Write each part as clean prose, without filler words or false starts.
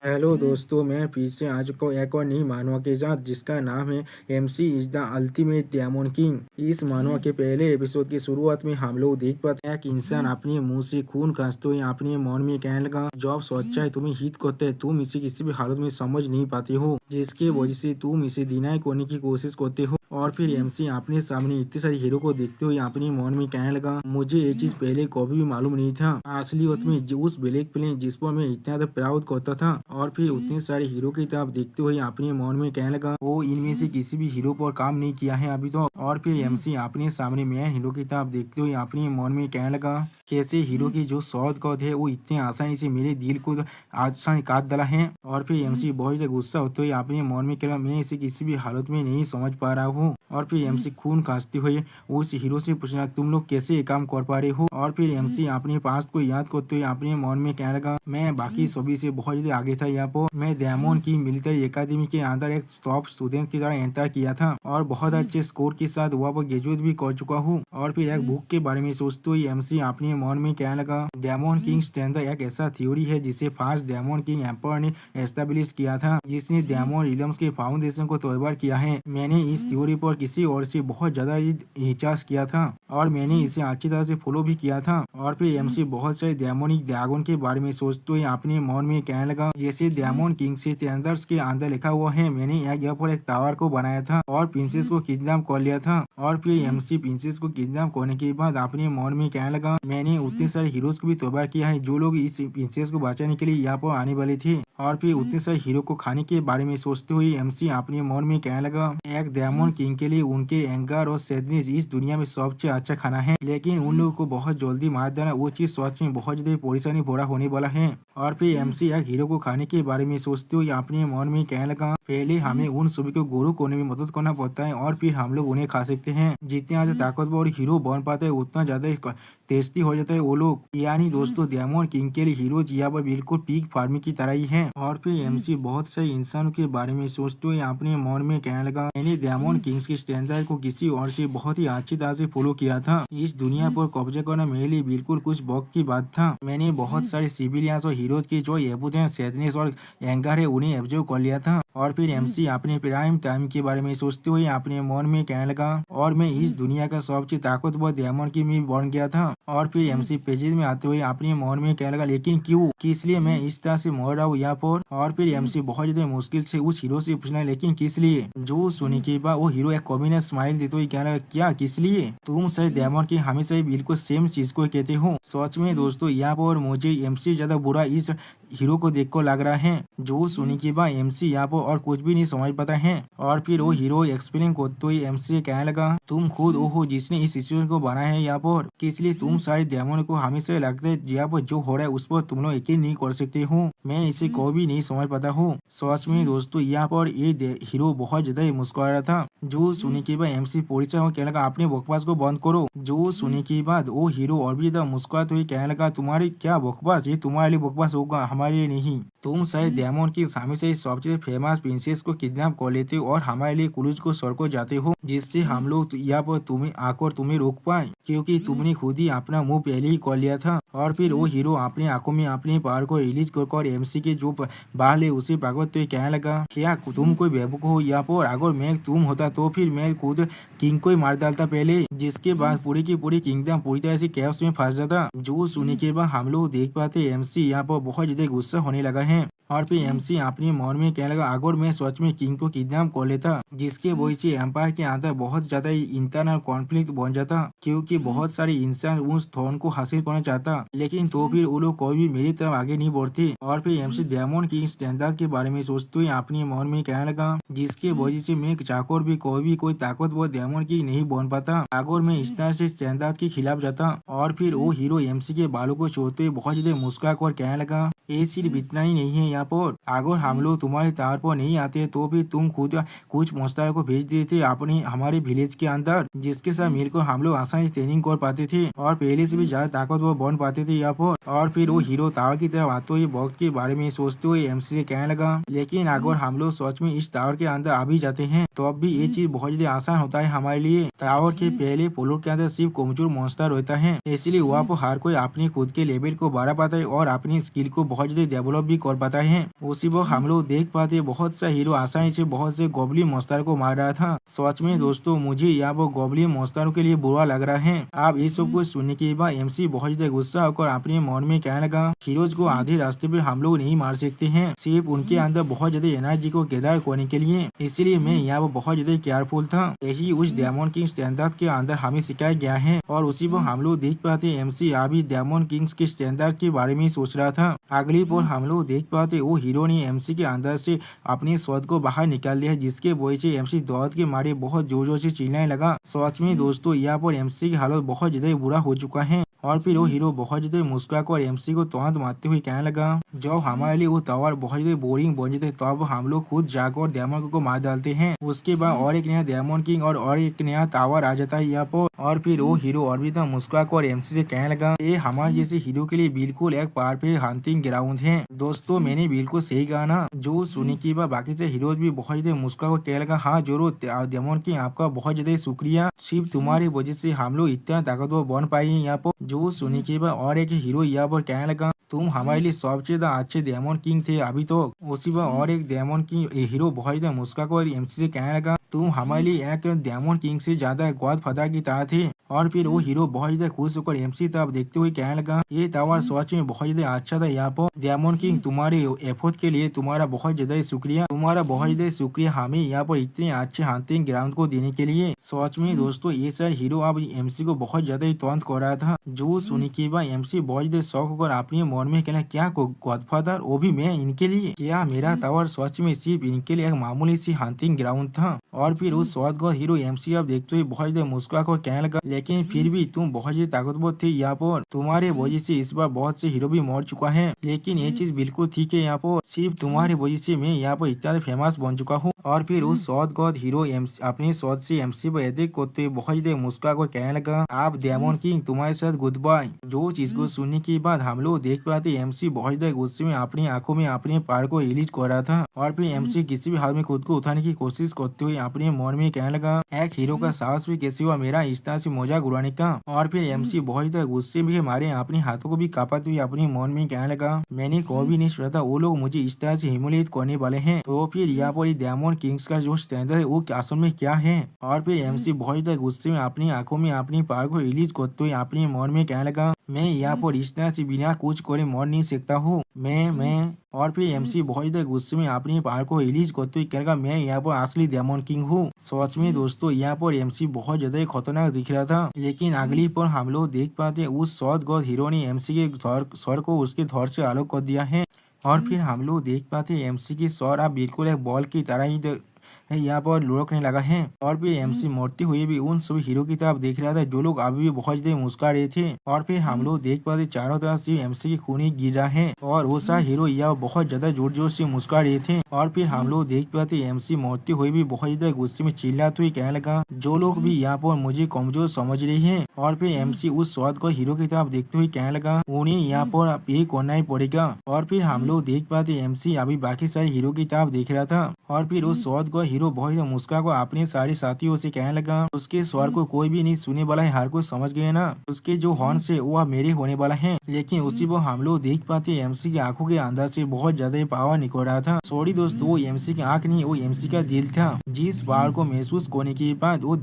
Hello दोस्तों, मैं फिर से आज को एक और नई मानवा के साथ जिसका नाम है MC is the ultimate daemon king. इस मानवा के पहले एपिसोड की शुरुआत में हम लोग देख पाते हैं एक इंसान अपने मुंह से खून खांसते हुए अपने मन में कहने लगा, जब सोचा है तुम्हें हित करते है तुम इसे किसी भी हालत में समझ नहीं पाते हो, जिसके वजह से तुम इसे डिनाई करने की कोशिश करते हो। और फिर एमसी अपने सामने इतने सारे हीरो को देखते हुए अपने मन में कहने लगा, मुझे ये चीज पहले कभी भी मालूम नहीं था। असलियत में उस ब्लैक प्लेन जिस पर मैं इतना ज्यादा प्राउड करता था। और फिर उतने सारे हीरो की तरफ देखते हुए अपने मन में कहने लगा, वो इनमें से किसी भी हीरो पर काम नहीं किया है अभी तो। और फिर एमसी अपने सामने मेन हीरो की तरफ देखते हुए अपने मन में कहने लगा, कैसे हीरो की जो शॉर्ट कट है वो इतने आसानी से मेरे दिल को आसानी काट डाला है। और फिर एमसी बहुत ज्यादा गुस्सा होते हुए अपने मन में कहा, मैं इसे किसी भी हालत में नहीं समझ पा रहा हूँ। और फिर एमसी खून खांसते हुए उस हीरो से पूछना, तुम लोग कैसे ये काम कर पा रहे हो। और फिर एमसी अपने पास्ट को याद करते हुए अपने मन में कहने लगा, मैं बाकी सभी से बहुत ज्यादा आगे था। यहाँ पर मैं डेमन की मिलिट्री एकेडमी के अंदर एक टॉप स्टूडेंट की तरह एंटर किया था और बहुत अच्छे स्कोर के साथ वहाँ पर ग्रेजुएट भी कर चुका हूँ। और फिर एक बुक के बारे में सोचते हुए एमसी अपने मन में कहने लगा, डेमन किंग स्टैंडर्ड एक ऐसा थ्योरी है जिसे फर्स्ट डेमन किंग एम्पर ने एस्टेब्लिश किया था, जिसने डेमन रिलम्स के फाउंडेशन को तैयार किया है। मैंने इस थ्योरी पर किसी और से बहुत ज्यादा रिसर्च किया था और मैंने इसे अच्छी तरह से फॉलो भी किया था। और फिर एमसी बहुत सारे डेमोनिक ड्रैगन के बारे में सोचते हुए अपने मन में कहने लगा, जैसे डेमन किंग से स्टैंडर्ड्स के अंदर लिखा हुआ है, मैंने यहाँ पर एक टावर को बनाया था और प्रिंसेस को किडनैप कर लिया था। और फिर एमसी प्रिंसेस को किडनैप करने के बाद अपने मन में कहने लगा, मैंने उतने सारे हीरोज को भी तैयार किया है जो लोग इस प्रिंसेस को बचाने के लिए यहाँ पर आने वाले थे। और फिर उतने सारे हीरो को खाने के बारे में सोचते हुए एमसी अपने मन में कहने लगा, एक डेमन किंग के लिए उनके एंगर और सैडनेस इस दुनिया में सबसे अच्छा खाना है, लेकिन उन लोगों को बहुत जल्दी मार देना वो चीज सच में बहुत ज्यादा परेशानी भरा होने वाला है। और फिर एमसी एक हीरो को खाने के बारे में सोचते हुए अपने मन में कहने लगा, पहले हमें उन सभी को गुरु करने में मदद करना पड़ता है और फिर हम लोग उन्हें खा सकते हैं। जितने ज्यादा ताकतवर हीरो बन पाते हैं उतना ज्यादा टेस्टी हो जाता है वो लोग। यानी दोस्तों, डेमन किंग के लिए हीरोज यहाँ पर बिल्कुल पीक फार्मिंग की तरह ही है। और फिर एमसी बहुत से इंसानों के बारे में सोचते हुए अपने मन में कहने लगा, मैंने डेमन किंग्स के स्टैंडर्ड को किसी और से बहुत ही अच्छी तरह से फॉलो किया था। इस दुनिया पर कब्जा करना मेरे लिए बिल्कुल कुछ वक्त की बात था। मैंने बहुत सारे सिविलियंस और हीरोज की जो एबुदेंस सैडनेस और एंगर है उन्हें एब्जॉर्व कर लिया था। और फिर एमसी अपने प्राइम टाइम के बारे में सोचते हुए अपने मन में कहने लगा, और मैं इस दुनिया का सबसे ताकतवर डेमन की में बन गया था। और फिर एमसी पेजेस में आते हुए अपने मन में कहने लगा, लेकिन क्यों, किस लिए मैं इस तरह से मर रहा हूँ यहाँ पर। और फिर एमसी बहुत ज्यादा मुश्किल से उस हीरो से पूछना, लेकिन किस लिए। जो सुनी के बाद वो हीरो एक कॉमिनस स्माइल देते हुए कहने लगा, क्या किस लिए, तुम सही डेमन की हमेशा ही बिल्कुल सेम चीज को कहते हो। सच में दोस्तों, यहाँ पर मुझे एमसी ज्यादा बुरा इस हीरो को देख कर लग रहा है। जो सुनी के बाद एमसी यहाँ पर और कुछ भी नहीं समझ पाता है। और फिर वो हीरो एक्सप्लेन करते हुए एमसी से कहने लगा, तुम खुद वो हो जिसने इस सिचुएशन को बनाया है यहाँ पर, इसलिए तुम सारे डेमन को हमेशा लगता है यहाँ पर जो हो रहा है उस पर तुम लोग यकीन नहीं कर सकते हो। मैं इसे कभी नहीं समझ पाता हूँ। सच में दोस्तों, यहाँ पर ये हीरो बहुत ज्यादा ही मुस्कुरा रहा था। जो सुनी के बाद एमसी परिचय हो कहने लगा, अपने बकवास को बंद करो। जो सुनी के बाद वो हीरो और भी ज्यादा मुस्कुराते हुए कहने लगा, तुम्हारी क्या बकवास, ये तुम्हारे लिए बकवास होगा, हमारे लिए नहीं। तुम शायद डेमन की सामने से सबसे फेमस प्रिंसेस को किडनैप कर लेते हो और हमारे लिए क्रूज को सर को जाते हो, जिससे हम लोग यहाँ पर तुम्हें आकर तुम्हें रोक पाए, क्योंकि तुमने खुद ही अपना मुंह पहले ही कर लिया था। और फिर वो हीरो अपने आंखों में अपने पावर को रिलीज कर एमसी के जो बाल है उसे भागवत तो कहने लगा, क्या तुम कोई बेवकूफ हो यहाँ पर, अगर मैं तुम होता तो फिर मैं खुद किंग को ही मार डालता पहले, जिसके बाद पूरी की पूरी किंगडम पूरी तरह से कैओस में फंस जाता। जो सुनने के बाद हम लोग देख पाते एमसी यहाँ पर बहुत ज्यादा गुस्सा होने लगा है। और फिर एमसी अपने मन में कहने लगा, अगर मैं सच में किंग को किडनैप कर लेता, जिसके वजह से एम्पायर के अंदर बहुत ज्यादा इंटरनल कॉन्फ्लिक्ट बन जाता, क्योंकि बहुत सारे इंसान उस थ्रोन को हासिल करना चाहता, लेकिन तो फिर वो लोग कोई भी मेरी तरफ आगे नहीं बढ़ते। और फिर एमसी डेमन की स्टैंडर्ड के बारे में सोचते हुए अपने मन में कहने लगा, जिसके वजह से मैं चाहकर भी कोई ताकतवर डेमन की नहीं बन पाता, अगर मैं इस तरह से स्टैंडर्ड के खिलाफ जाता। और फिर वो हीरो एमसी के बालों को छोड़ते हुए बहुत ज्यादा मुस्कुरा कर कहने लगा, ये सिर्फ इतना ही नहीं है यहाँ पर, अगर हम लोग तुम्हारे टावर पर नहीं आते तो भी तुम खुद कुछ मोस्तार को भेज देते अपने हमारे विलेज के अंदर, जिसके साथ मिलकर हम लोग आसानी से ट्रेनिंग कर पाते थे और पहले से भी ज्यादा ताकतवर बन पाते थे यहाँ पर। और फिर वो हीरो टावर की तरफ आते हुए वक्त के बारे में सोचते हुए एमसी से कहने लगा, लेकिन अगर हम लोग सच में इस टावर के अंदर आ भी जाते हैं तो अब भी ये चीज बहुत ज्यादा आसान होता है हमारे लिए। टावर के पहले फ्लोर के अंदर सिर्फ कमजोर मॉन्स्टर रहता है, इसलिए वहाँ पर हर कोई अपने खुद के लेवल को बढ़ा पाता है और अपनी स्किल को बहुत ज्यादा डेवलप भी कर पाता है। है। उसी वक्त हम लोग देख पाते बहुत सा हीरो आसानी से बहुत से गोबलिन मॉन्स्टर को मार रहा था। सच में दोस्तों मुझे यहाँ पर गोबलिन मॉन्स्टरों के लिए बुरा लग रहा है। आप ये सब कुछ सुनने के बाद एमसी बहुत ज्यादा गुस्सा होकर अपने मन में कहने लगा, हीरोज को आधे रास्ते पे हम लोग नहीं मार सकते हैं, सिर्फ उनके अंदर बहुत ज्यादा एनर्जी को गैदर करने के लिए। इसीलिए मैं यहाँ पर बहुत ज्यादा केयरफुल था। यही उस डेमन किंग स्टैंडर्ड के अंदर हमें सिखाया गया है। और उसी पर हम लोग देख पाते एमसी अभी डेमन किंग्स के स्टैंडर्ड के बारे में सोच रहा था। अगली पर हम लोग देख पाते वो हीरो ने एमसी के अंदर से अपने स्वद को बाहर निकाल दिया, जिसके वजह से एमसी दौड़ के मारे बहुत जोर जोर से चिल्लाने लगा। सच में दोस्तों यहाँ पर एमसी की हालत बहुत ज्यादा बुरा हो चुका है। और फिर वो हीरो बहुत ज्यादा मुस्कुराकर एमसी को तोंत मारते हुए कहने लगा, जब हमारे लिए वो टावर बहुत ज्यादा बोरिंग बन जाते तब हम लोग खुद जाकर डेमन को मार डालते हैं। उसके बाद और एक नया डेमन किंग और एक नया टावर आ जाता है यहाँ पर। और फिर वो हीरो और भी मुस्कुराकर एमसी से कहने लगा, ये हमारे जैसे हीरो के लिए बिल्कुल एक परफेक्ट हंटिंग ग्राउंड है। दोस्तों मैंने बिल्कुल सही कहा ना। जो सुनने के बाद बाकी से हीरोज भी बहुत ज्यादा मुस्कुराकर कहने लगा, हाँ जरूर डेमन किंग आपका बहुत ज्यादा शुक्रिया, सिर्फ तुम्हारी वजह से हम लोग इतना ताकतवर बन पाए हैं यहाँ पर। जो सुनने के बाद और एक हीरो यहाँ पर कहने लगा, तुम हमारे लिए सबसे ज्यादा अच्छे डेमन किंग थे अभी तो। उसी बार और एक डेमन किंग हीरो बहुत ज्यादा मुस्कुराकर एमसी से कहने लगा, तुम हमारे लिए एक डेमन किंग से ज्यादा गॉडफादर की तरह थे। और फिर वो हीरो बहुत ज्यादा खुश होकर एमसी तरफ देखते हुए कहने लगा, ये टावर सच में बहुत ज्यादा अच्छा था यहाँ पर। डेमन किंग तुम्हारे एफर्ट के लिए तुम्हारा बहुत ज्यादा शुक्रिया, तुम्हारा बहुत ज्यादा शुक्रिया हमें यहाँ पर इतने अच्छे हंटिंग ग्राउंड को देने के लिए। सच में दोस्तों ये सारे हीरो अब एमसी को बहुत ज्यादा ही तौंत कर रहा था। जो सुनी के बाद एमसी बहुत ज्यादा शौक होकर अपने मन में कहना, क्या गॉडफादर वो भी मैं इनके लिए, क्या मेरा टावर सच में सिर्फ इनके लिए एक मामूली सी हंटिंग ग्राउंड था। और फिर उस स्वाद हीरो एमसी अब देखते हुए बहुत ज्यादा मुस्कुराकर कहने लगा, लेकिन फिर भी तुम बहुत ज्यादा ताकतवर थे यहाँ पर, तुम्हारे वजह से इस बार बहुत से हीरो भी मर चुका है, लेकिन ये चीज बिल्कुल ठीक है यहाँ पर, सिर्फ तुम्हारी वजह से मैं यहाँ पर इतना फेमस बन चुका हूँ। और फिर उस सौद हीरो अपने सौद से एमसी पर एडिक करते हुए बहुत ज्यादा मुस्कुराकर कहने लगा, आप डेमन किंग तुम्हारे साथ गुड बाय। जो चीज को सुनने के बाद हम लोग देख पाते एमसी बहुत ज्यादा गुस्से में अपनी आंखों में अपने पैर को रिलीज कर रहा था। और फिर एमसी किसी भी हाल में खुद को उठाने की कोशिश करते हुए अपने मन में कहने लगा, एक हीरो का साहस भी कैसे हुआ मेरा इस तरह से मजाक उड़ाने का। और फिर एमसी बहुत ज्यादा गुस्से में मारे अपने हाथों को भी कांपते हुए अपने मन में कहने लगा, मैंने कभी नहीं सोचा था वो लोग मुझे इस तरह से ह्यूमिलिएट करने वाले हैं। तो फिर यहाँ पर डेमन किंग्स का जो स्टैंडर्ड है वो असल में क्या है। और फिर एमसी बहुत ज्यादा गुस्से में अपनी आंखों में अपनी पैर को रिलीज करते हुए अपने मन में कहने लगा, मैं यहाँ पर इस तरह से बिना कुछ करे मर नहीं सकता हूँ, मैं। और फिर एमसी बहुत ज्यादा गुस्से में अपनी पावर को रिलीज करते हुए कहेगा, मैं यहाँ पर असली डेमन किंग हूँ। सच में दोस्तों यहाँ पर एमसी बहुत ज्यादा खतरनाक दिख रहा था। लेकिन अगली पर हम लोग देख पाते उस सौद गॉड हीरो ने एमसी के सर को उसके धड़ से अलग कर दिया है। और फिर हम लोग देख पाते एमसी की सर अब बिल्कुल एक बॉल की तरह ही यहाँ पर लुढ़कने लगा है। और फिर एमसी मरते हुए भी उन सभी हीरो की तरफ देख रहा था जो लोग अभी भी बहुत ज्यादा मुस्कुरा रहे थे। और फिर हम लोग देख पाते चारों तरफ से एमसी की खूनी गिर रहा है और वो सारे हीरो यहाँ बहुत ज्यादा जोर जोर से मुस्कुरा रहे थे। और फिर हम लोग देख पाते एमसी मरते हुए भी बहुत ज्यादा गुस्से में चिल्लाते हुए कहने लगा, जो लोग भी यहाँ पर मुझे कमजोर समझ रहे हैं। और फिर एमसी उस स्वाद को हीरो की तरफ देखते हुए कहने लगा, उन्हें यहाँ पर पे करना ही पड़ेगा। और फिर हम लोग देख पाते एमसी अभी बाकी सारे हीरो की तरफ देख रहा था। और फिर उस स्वाद को हीरो बहुत मुस्कुरा को अपने सारे साथियों से कहने लगा, उसके स्वर को कोई भी नहीं सुने वाला है, हर कोई समझ गए ना, उसके जो हॉर्न से वो अब मेरे होने वाला है। लेकिन उसी वो हम लोग देख पाते एमसी की आंखों के अंदर से बहुत ज्यादा पावर निकल रहा था। सॉरी दोस्तों, वो एमसी की आंख नहीं, वो एमसी का दिल था, जिस पावर को महसूस करने के बाद वो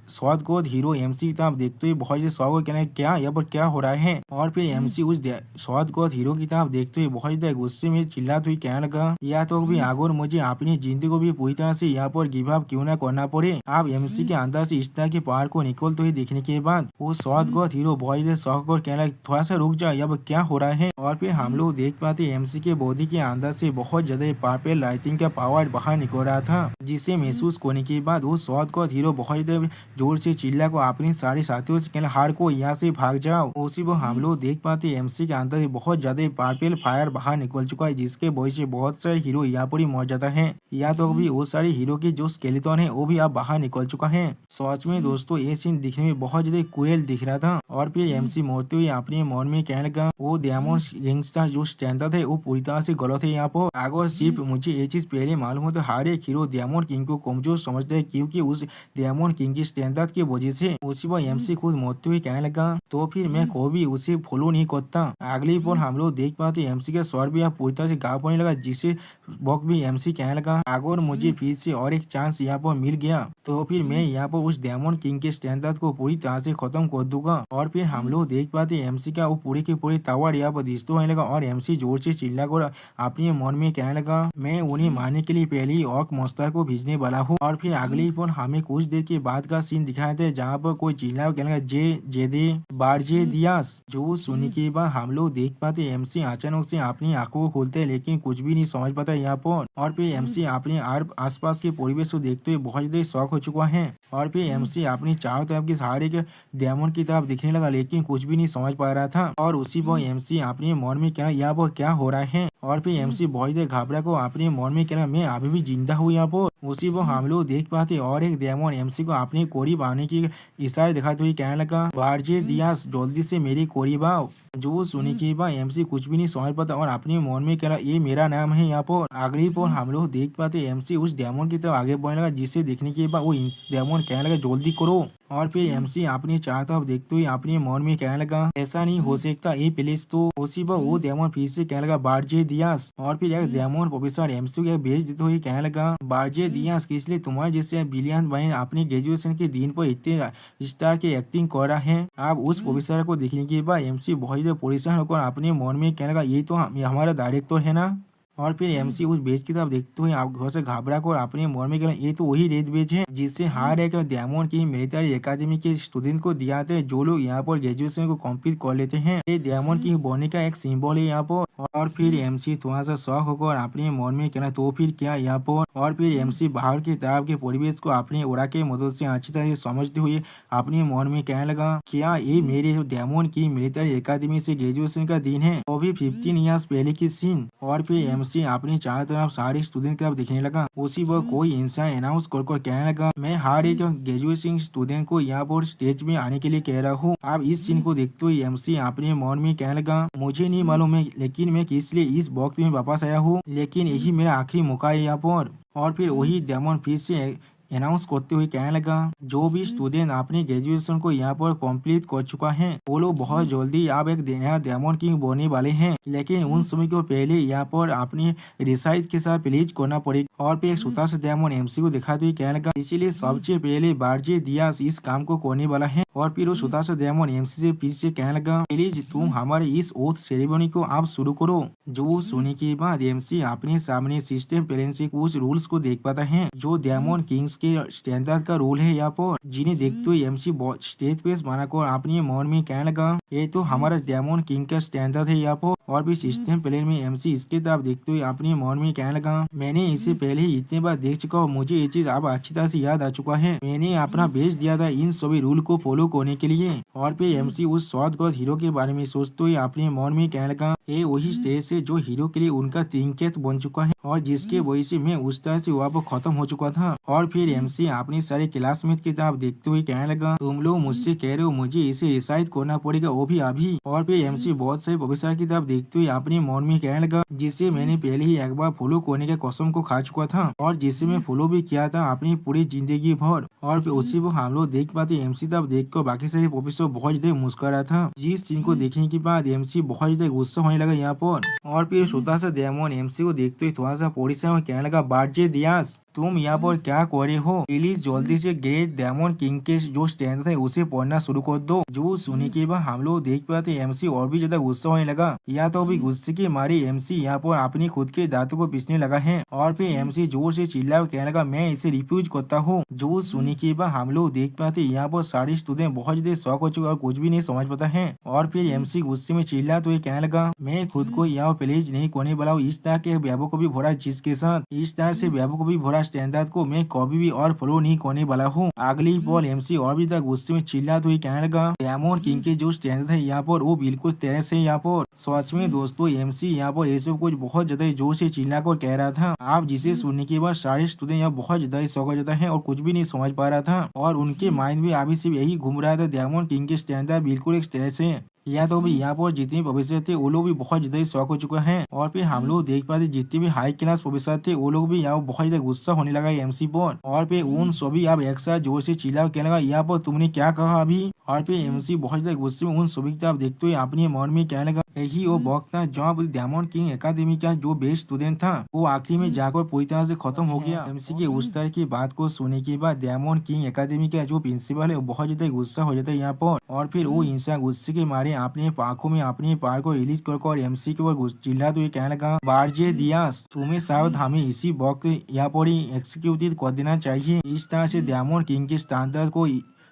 स्वाद गोद हीरो एमसी की तरफ देखते हुए बहुत से सौ कहना है, क्या यहाँ पर क्या हो रहा है। और फिर एमसी उस स्वाद गोद हीरो की तरफ देखते हुए बहुत ज्यादा गुस्से में चिल्लाते हुए कहने लगा, या तो भी अगर मुझे अपनी जिंदगी को भी पूरी तरह से यहाँ पर गिव अप क्यों न करना पड़े। आप एमसी के अंदर से इस तरह के पहाड़ को निकलते हुए देखने के बाद वो स्वाद गोद हीरो बहुत ज्यादा शौक और कहना, थोड़ा सा रुक जाओ, यहाँ पर क्या हो रहा है। और फिर हम लोग देख पाते एमसी के बॉडी के अंदर से बहुत ज्यादा पर्पल लाइटिंग का पावर बाहर निकल रहा था, जिसे महसूस करने के बाद वो स्वाद गोद हीरो बहुत ज्यादा जोर से चिल्ला को अपने सारे साथियों से कहना, हार को यहाँ से भाग जाओ। उसी वो हम लोग देख पाते एमसी के अंदर बहुत ज्यादा पर्पल फायर बाहर निकल चुका है, जिसके वजह से बहुत सारे हीरो यहाँ पर ही मर जाता है। या तो भी वो सारे हीरो की जो स्केलेटन है वो भी अब बाहर निकल चुका है। सच में दोस्तों ये सीन दिखने में बहुत ज्यादा क्रूएल दिख रहा था। और फिर एमसी मरते हुए अपने मन में कहने लगा, वो डेमन किंग्स का जो स्टैंडर्ड है वो पूरी तरह से गलत है। यहाँ पर अगर सिर्फ मुझे ये चीज पहले मालूम हो तो हर एक हीरो डेमन किंग को कमजोर समझता है, क्योंकि उस डेमन किंग की स्टैंडर्ड की वजह से उसी पर एमसी खुद मोड़ते हुए कहने लगा तो फिर मैं कभी उसे फॉलो नहीं करता। अगली बार हम लोग देख पाते एमसी का स्वर भी पूरी तरह से गा पड़ने लगा, जिसे वक्त भी एमसी कहने लगा अगर मुझे फिर से और एक चांस यहाँ पर मिल गया तो फिर मैं यहाँ पर उस डायमंड किंग के स्टैंडर्ड को पूरी तरह से खत्म कर दूंगा। और फिर हम लोग देख पाते एमसी का वो पूरी की पूरी टावर यहाँ पर डिस्टो होने लगा और एमसी जोर से चिल्ला कर अपने मन में कहने लगा मैं उन्हें मारने के लिए पहले ही ऑर्क मॉन्स्टर को भेजने वाला हूँ। और फिर अगली पर हमें कुछ देर के बाद का सीन दिखाया था जहाँ पर कोई चिल्ला कहने लगा जे जेदे बारजे दियास। जो सुनने के बाद हम लोग देख पाते एमसी अचानक से अपनी आंखों को खोलते हैं लेकिन कुछ भी नहीं समझ पाता यहाँ पर। और फिर एमसी अपने आसपास के परिवेश को देखते हुए बहुत ज्यादा शौक हो चुका है। और फिर एमसी अपनी चारों तरफ के सहारे के डायमंड की तरफ दिखने लगा लेकिन कुछ भी नहीं समझ पा रहा था। और उसी पर एमसी अपने मन में कहना यहाँ पर क्या हो रहा है। और फिर एमसी बहुत देर घबरा को अपने मन में कहना मैं अभी भी जिंदा हूँ यहाँ पर। उसी पर हम लोग देख पाते और एक डायमंड एमसी को अपने करीब आने की इशारे दिखाते हुए कहने लगा बारजे दियास जल्दी से मेरे करीब आओ। जो सुनने के बाद एमसी कुछ भी नहीं समझ पाता और अपने मन में कहना ये मेरा नाम है यहाँ पर। अगली पर हम लोग देख पाते एमसी उस डायमंड की तरफ आगे बढ़ने लगा, जिसे देखने के बाद वो डायमंड कहने लगा जल्दी करो। और फिर एमसी अपनी चारों तरफ देखते हुए अपने मन में कहने लगा ऐसा नहीं हो सकता ये प्लीज। तो उसी पर वो डायमंड फिर से कहने लगा बारजे दियास। और फिर एक डायमंड प्रोफेसर एमसी को भेज देते हुए कहने लगा बारजे दियास इसलिए तुम्हारे जैसे ब्रिलियंट बहन अपनी ग्रेजुएशन के दिन पर इतने स्टार की एक्टिंग कर रहा है। अब उस प्रोफेसर को देखने के बाद एमसी बहुत ज्यादा परेशान होकर अपने मन में कहने लगा ये तो हमारा डायरेक्टर है ना। और फिर एमसी उस बेच की तरफ देखते हुए आप घर से घबरा कर अपने मन में कहना ये तो वही रेड बेच है जिससे हर एक डायमंड की मिलिट्री एकेडमी के स्टूडेंट को दिया जाता है जो लोग यहाँ पर ग्रेजुएशन को कंप्लीट कर लेते हैं। ये डायमंड की बोने का एक सिंबल है यहाँ पर। और फिर एमसी थोड़ा सा शौक होकर अपने मन में कहना तो फिर क्या यहाँ पर। और फिर एमसी बाहर की तरफ के परिवेश को अपने ओरा के मदद से अच्छी तरह से समझते हुए अपने मन में कहने लगा क्या ये मेरे डायमंड की मिलिट्री एकेडमी से ग्रेजुएशन का दिन है, वो भी 15 ईयर्स पहले की सीन। और फिर एमसी अपनी चारों तरफ सारे स्टूडेंट की तरफ देखने लगा। उसी पर कोई इंसान अनाउंस कर कहने लगा मैं हर एक ग्रेजुएशन स्टूडेंट को यहाँ पर स्टेज में आने के लिए कह रहा हूँ। अब इस सीन को देखते हुए एमसी अपने मन में कहने लगा मुझे नहीं मालूम है लेकिन मैं किस लिए इस वक्त में वापस आया हूँ, लेकिन यही मेरा आखिरी मौका है यहाँ पर। और फिर वही डायमंड फिर से अनाउंस करते हुए कहने लगा जो भी स्टूडेंट अपने ग्रेजुएशन को यहाँ पर कंप्लीट कर चुका है वो लोग बहुत जल्दी आप एक नया डायमंड किंग बनने वाले हैं, लेकिन उन समय को पहले यहाँ पर अपने रिसाइट के साथ प्लीज करना पड़ेगा। और फिर एक छोटा सा डायमंड एमसी को दिखाते हुए कहने लगा इसीलिए सबसे पहले बारजे दियास इस काम को करने वाला है। और फिर वो छोटा सा डायमंड एमसी से फिर से कहने लगा प्लीज तुम हमारे इस ओथ सेरेमनी को आप शुरू करो। जो सुनने के बाद एमसी अपने सामने सिस्टम प्लेन से कुछ रूल्स को देख पाता है जो डायमंड किंग्स के स्टैंडर्ड का रूल है यहाँ पर, जिन्हें देखते हुए एमसी स्टेज पेस बनाकर अपने मन में कहने लगा ये तो हमारा डायमंड किंग का स्टैंडर्ड है यहाँ पर। और भी सिस्टम प्लेन में एमसी इसके तरफ देखते हुए अपने मन में कहने लगा मैंने इसे पहले ही इतने बार देख चुका हूँ, मुझे ये चीज अब अच्छी तरह से याद आ चुका है। मैंने अपना भेज दिया था इन सभी रूल को फॉलो करने के लिए। और फिर एमसी उस शॉर्टगट हीरो के बारे में सोचते हुए अपने मन में कहने लगा ये वही स्टेज है जो हीरो के लिए उनका तिनकेत बन चुका है और जिसके वजह से मैं उस तरह से वहाँ पर खत्म हो चुका था। और फिर एमसी अपने सारे क्लासमेट की तरफ देखते हुए कहने लगा तुम लोग मुझसे कह रहे हो मुझे इसे रिसाइट करना पड़ेगा वो भी अभी। और फिर एमसी बहुत सारे प्रोफेसर की तरफ देखते हुए अपने मन में कहने लगा जिसे मैंने पहले ही एक बार फॉलो करने के कसम को खा चुका था और जिसे मैं फॉलो भी किया था अपनी पूरी जिंदगी भर। और फिर उसी को हम लोग देख पाते एमसी तरफ देख कर बाकी सारे प्रोफेसर बहुत ज्यादा मुस्कुरा था, जिस सीन को देखने के बाद एमसी बहुत ज्यादा गुस्सा होने लगा यहाँ पर। और फिर छोटा सा डायमंड एमसी को देखते हुए थोड़ा सा परेशान में कहने लगा बारजे दियास तुम यहाँ पर क्या कर रहे हो, प्लीज जल्दी से ग्रेट डायमंड किंग के जो स्टैंडर्ड है उसे पढ़ना शुरू कर दो। जो सुनने के बाद हम लोग देख पाते एमसी और भी ज्यादा गुस्सा होने लगा। या तो अभी गुस्से के मारे एमसी यहाँ पर अपनी खुद के दांतों को पीसने लगा है। और फिर एमसी जोर से चिल्ला कहने लगा मैं इसे रिफ्यूज करता हूँ। जो सुनने के बाद हम लोग देख पाते यहाँ पर सारे स्टूडेंट बहुत ज्यादा शौक हो चुके और कुछ भी नहीं समझ पाता है। और फिर एमसी गुस्से में चिल्ला तो ये कहने लगा मैं खुद को यहाँ प्लीज नहीं करने वाला हूँ इस तरह के व्यापक को भी भरा चीज के साथ, इस तरह से व्यापक को भी भरा स्टैंडर्ड को मैं कभी भी और फॉलो नहीं करने वाला हूँ। अगली बॉल एमसी और भी तक गुस्से में चिल्ला तो ये कहने लगा डायमंड किंग के जो स्टैंडर्ड है यहाँ पर वो बिल्कुल तेरे से यहाँ पर। सच में दोस्तों एमसी यहाँ पर ये सब कुछ बहुत ज्यादा जोर से चिल्ला कर कह रहा था, आप जिसे सुनने के बाद सारे स्टूडेंट यहाँ बहुत ज्यादा शौक हो जाता है और कुछ भी नहीं समझ पा रहा था और उनके माइंड में अभी सिर्फ यही घूम रहा था डायमंड किंग के स्टैंडर्ड बिल्कुल एक तरह से या तो भी यहाँ पर जितने प्रोफेसर थे वो लोग भी बहुत ज्यादा शौक हो चुका है। और फिर हम लोग देख पाते जितने भी हाई क्लास प्रोफेसर थे वो लोग भी यहाँ बहुत ज्यादा गुस्सा होने लगा एमसी पर। और फिर उन सभी अब एक साथ जोर से चिल्ला कहने लगा यहाँ पर तुमने क्या कहा अभी। और फिर एमसी बहुत ज्यादा गुस्से में उन सभी की तरफ देखते हुए अपने मन में कहने लगा यही वो वक्त था जब डायमंड किंग एकेडमी का जो बेस्ट स्टूडेंट था वो आखिरी में जाकर पूरी तरह से खत्म हो गया। एमसी के उस तरह की बात को सुनने के बाद डायमंड किंग एकेडमी का जो प्रिंसिपल है वो बहुत ज्यादा गुस्सा हो जाता है यहाँ पर। और फिर वो इंसान गुस्से के मारे अपने आंखों में अपने पार को रिलीज कर और एमसी के ऊपर चिल्लाते हुए कहने लगा बारजे दियास तुम्हें शायद हमें इसी वक्त यहाँ पर ही एक्सिक्यूटिव कर देना चाहिए। इस तरह से डायमंड किंग के स्टैंडर्ड को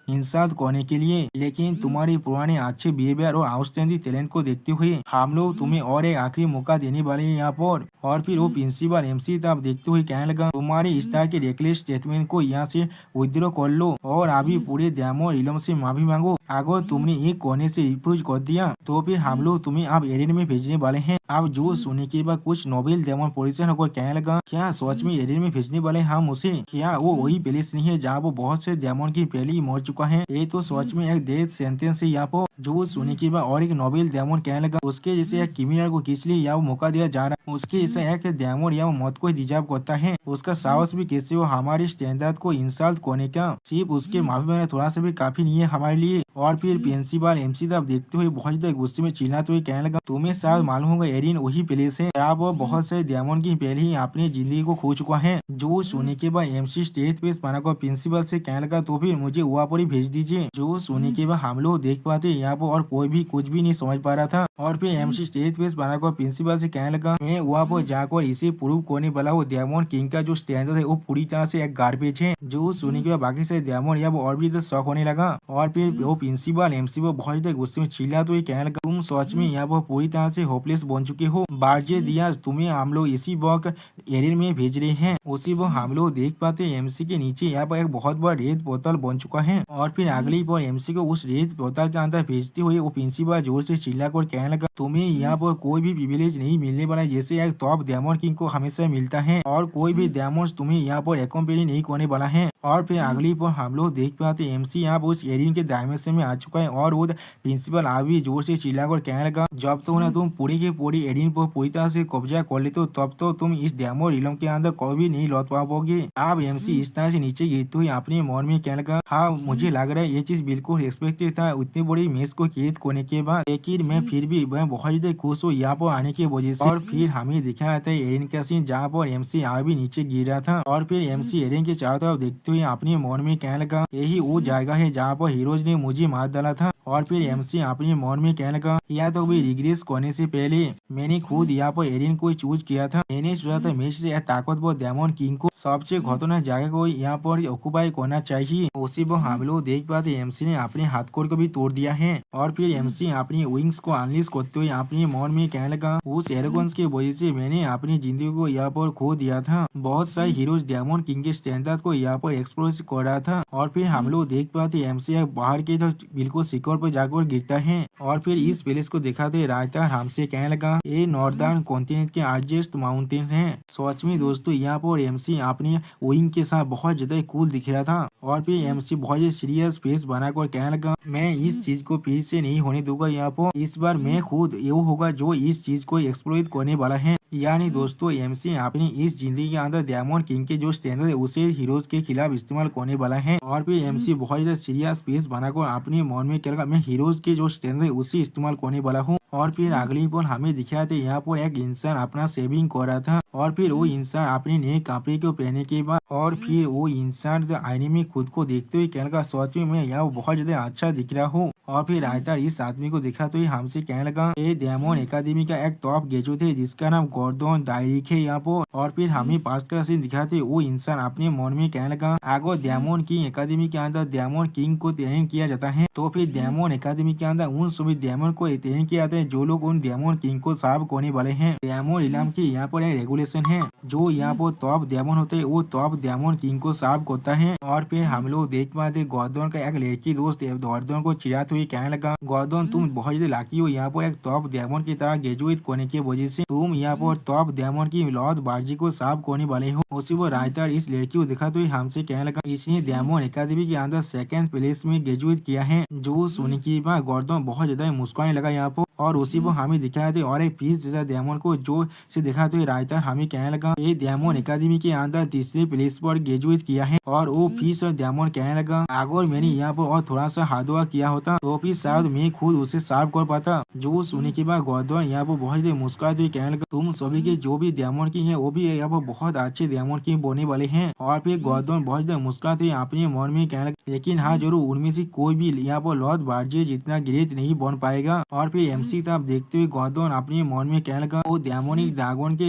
इंसल्ट करने के लिए। लेकिन तुम्हारी पुराने अच्छे बिहेवियर और आउटस्टैंडिंग टैलेंट को देखते हुए हम लोग तुम्हें और एक आखिरी मौका देने वाले हैं यहाँ पर। और फिर वो प्रिंसिपल एमसी तब देखते हुए कहने लगा तुम्हारे इस तरह के रेकलेस स्टेटमेंट को यहाँ से विथड्रॉ कर लो और अभी पूरे डायमंड इलम से माफी मांगो। अगर तुमने एक कोने से रिफ्यूज कर दिया तो फिर हम लोग तुम्हें अब एरिन में भेजने वाले हैं। अब जो सुनने के बाद कुछ नोबेल डायमंड पोजिशन होकर कहने लगा क्या सच में एरिन में भेजने वाले हम उसे। क्या वो वही प्लेस नहीं है जहाँ वो बहुत से डायमंड की पहले ही मर चुका है। ये तो सच में एक डेथ सेंटेंस है यहाँ पर। जो सुनने के बाद और एक नोबेल डायमंड कहने लगा उसके जैसे एक क्रिमिनल को किस लिए यहाँ मौका दिया जा रहा है। उसके जैसा एक डायमंड या मौत को डिजर्व करता है। उसका साहस भी कैसे हो हमारे स्टैंडर्ड को इंसल्ट करने का। सिर्फ उसके माफी मांगना थोड़ा सा भी काफी नहीं है हमारे लिए। और फिर प्रिंसिपल एमसी तब देखते हुए बहुत ज्यादा गुस्से में चिल्लाते हुए कहने लगा तुम्हें शायद मालूम होगा एरिन वही प्लेस है जहाँ वो बहुत सारे डायमंड की पहले ही अपनी जिंदगी को खो चुका है। जो सुनने के बाद एमसी स्टेज पे बनाकर प्रिंसिपल से कहने लगा तो फिर मुझे वहाँ पर ही भेज दीजिए। जो सुनने के बाद हम लोग देख पाते यहाँ पर और कोई भी कुछ भी नहीं समझ पा रहा था। और फिर एमसी स्टेज पे बनाकर प्रिंसिपल से कहने लगा मैं वहाँ पर जाकर इसे प्रूव करने वाला हूँ डायमंड किंग का जो स्टैंडर्ड है वो पूरी तरह से एक गार्बेज है। जो सुनने के बाद बाकी से डायमंड या और भी शौक होने लगा। और फिर वो प्रिंसिपल एमसी वो बहुत ज्यादा गुस्से में चिल्ला तो ये कहने लगा तुम सच में यहाँ पर पूरी तरह से होपलेस बन चुके हो। बारजे दियास तुम्हें हम लोग इसी वक्त एरिन में भेज रहे हैं। उसी वो हम लोग देख पाते एमसी के नीचे यहाँ पर एक बहुत बड़ा रेत बोतल बन चुका है। और फिर अगली बार एमसी को उस रेत बोतल के अंदर भेजते हुए वो प्रिंसिपल जोर से चिल्ला कर कहने लगा तुम्हें यहाँ पर कोई भी प्रिविलेज नहीं मिलने वाला जैसे एक टॉप डायमंड किंग को हमेशा मिलता है। और कोई भी डायमंड तुम्हें यहाँ पर एकम्पेनी नहीं करने वाला है। और फिर अगली बार हम लोग देख पाते एमसी यहाँ पर उस एरिन के डायमेंशन में आ चुका है। और वो प्रिंसिपल अभी जोर से चिल्ला कर कहने लगा जब तो ना तुम पूरी की पूरी एरिन पर पूरी तरह से कब्जा कर लेते हो तब तो तुम इस डायमंड इलम के अंदर कभी नहीं लौट पाओगे। अब एमसी इस तरह से नीचे गिरते हुए अपने मन में कहने लगा हाँ मुझे लग रहा है ये चीज बिल्कुल एक्सपेक्टेड था उतनी बड़ी मैच को कैद करने के बाद। लेकिन मैं फिर भी मैं बहुत ज्यादा खुश हूँ यहाँ पर आने की वजह से। और फिर हमें दिखा जाता है एरिन का सीन जहाँ पर एमसी अभी नीचे गिर रहा था। और फिर एमसी एरिन के चारों तरफ देखते हुए अपने मन में कहने लगा यही वो जगह है जहाँ पर हीरोज ने मुझे मार डाला था। और फिर एमसी अपने मन में कहने लगा या तो भी रिग्रेस करने से पहले मैंने खुद यहाँ पर एरिन को चूज किया था। मैंने सोचा था मैच से ताकतवर डायमंड किंग को सबसे खतरनाक जगह को यहाँ पर ऑक्यूपाई करना चाहिए। उसी पर हम लोग देख पाते एमसी ने अपने हाथकोर को भी तोड़ दिया है। और फिर एमसी अपनी विंग्स को अनलिश करते हुए अपने मन में कहने लगा उस एरोगेंस की वजह से मैंने अपनी जिंदगी को यहाँ पर खो दिया था। बहुत सारे हीरोज डायमंड किंग के स्टैंडर्ड को यहाँ पर एक्सप्लोर कर रहा था। और फिर हम लोग देख पाते एमसी बाहर के तो बिल्कुल सिक्योर पर जाकर गिरता है। और फिर इस प्लेस को दिखाते रायता हमसे कहने लगा ये नॉर्दर्न कॉन्टिनेंट के हाईएस्ट माउंटेन्स हैं। सच में दोस्तों यहाँ पर एमसी अपने विंग के साथ बहुत ज्यादा कूल दिख रहा था। और फिर एमसी बहुत ज्यादा सीरियस फेस बनाकर कहने लगा मैं इस चीज को फिर से नहीं होने दूंगा। यहाँ पर इस बार मैं खुद ये होगा जो इस चीज को एक्सप्लोइट करने वाला है। यानी दोस्तों एमसी अपनी इस जिंदगी के अंदर डायमंड किंग के जो स्टैंडर्ड है उसे हीरोज के खिलाफ इस्तेमाल करने वाला है। और फिर एमसी बहुत ज्यादा सीरियस फेस बनाकर अपने मन में कहेगा मैं हीरोज के जो स्टैंडर्ड है उसे इस्तेमाल करने वाला हूँ। और फिर अगली पर हमें दिखाया था यहाँ पर एक इंसान अपना सेविंग कर रहा था। और फिर वो इंसान अपने नए कपड़े को पहनने के बाद और फिर वो इंसान आईने में खुद को देखते हुए कहने लगा सोच में मैं यहाँ बहुत ज्यादा अच्छा दिख रहा हूँ। और फिर रायता इस आदमी को देखा तो हमसे कहने लगा ये डायमंड एकेडमी का एक टॉप ग्रेजुएट है जिसका नाम गॉर्डन डायरिक है यहाँ पर। और फिर हमें पास का सीन दिखाते वो इंसान अपने मन में कहने लगा अगर डायमंड किंग एकेडमी के अंदर डायमंड किंग को ट्रेनिंग किया जाता है तो फिर डायमंड एकेडमी के अंदर उन सभी डायमंड को ट्रेनिंग किया जाता है जो लोग उन डायमंड किंग को साफ करने वाले हैं। डायमंड इलाम की यहाँ पर एक रेगुलेशन है जो यहाँ पर टॉप डायमंड होते है वो टॉप डायमंड किंग को साफ करता है। और फिर हम लोग देख पाते गॉर्डन का एक लड़की दोस्त गॉर्डन को चिढ़ाते हुए कहने लगा गॉर्डन तुम बहुत ज्यादा लाकी हो यहाँ पर एक टॉप डायमंड की तरह ग्रेजुएट करने की वजह से तुम यहाँ पर पर तब डायमंड की लॉर्ड बार्जी को साफ करने वाले हो। उसी वो राइटर इस लड़की को देखा तो ही हमसे कहने लगा इसने डायमंड एकेडमी के अंदर सेकंड प्लेस में ग्रेजुएट किया है। जो सुनने के बाद गौतम बहुत ज्यादा मुस्कुराने लगा यहाँ पर और उसी को हमें दिखाया थे और एक पीस जैसा डायमंड को जो से देखा तो राइटर हमें कहने लगा ये डायमंड एकेडमी के अंदर तीसरे प्लेस पर ग्रेजुएट किया है और वो फीस और डायमंड कहने लगा अगर मैंने यहाँ पर और थोड़ा सा हार्ड वर्क किया होता तो फिर शायद मैं खुद उसे साफ कर पाता। जो सुनने के बाद गौतम यहाँ पर बहुत ही मुस्कुराते हुए कहने लगा तुम सभी के जो भी डायमंड की है वो भी यहाँ पर बहुत अच्छे डायमंड की बोने वाले हैं। और फिर गौतम बहुत ज्यादा मुस्कुराते अपने मन में कहने लगा लेकिन हाँ जरूर उनमें से कोई भी यहाँ पर लॉर्ड बार्जी जितना ग्रेट नहीं बन पाएगा। और फिर एमसी तब देखते हुए गौतम अपने मन में कहने लगा वो डायमंड ड्रैगन के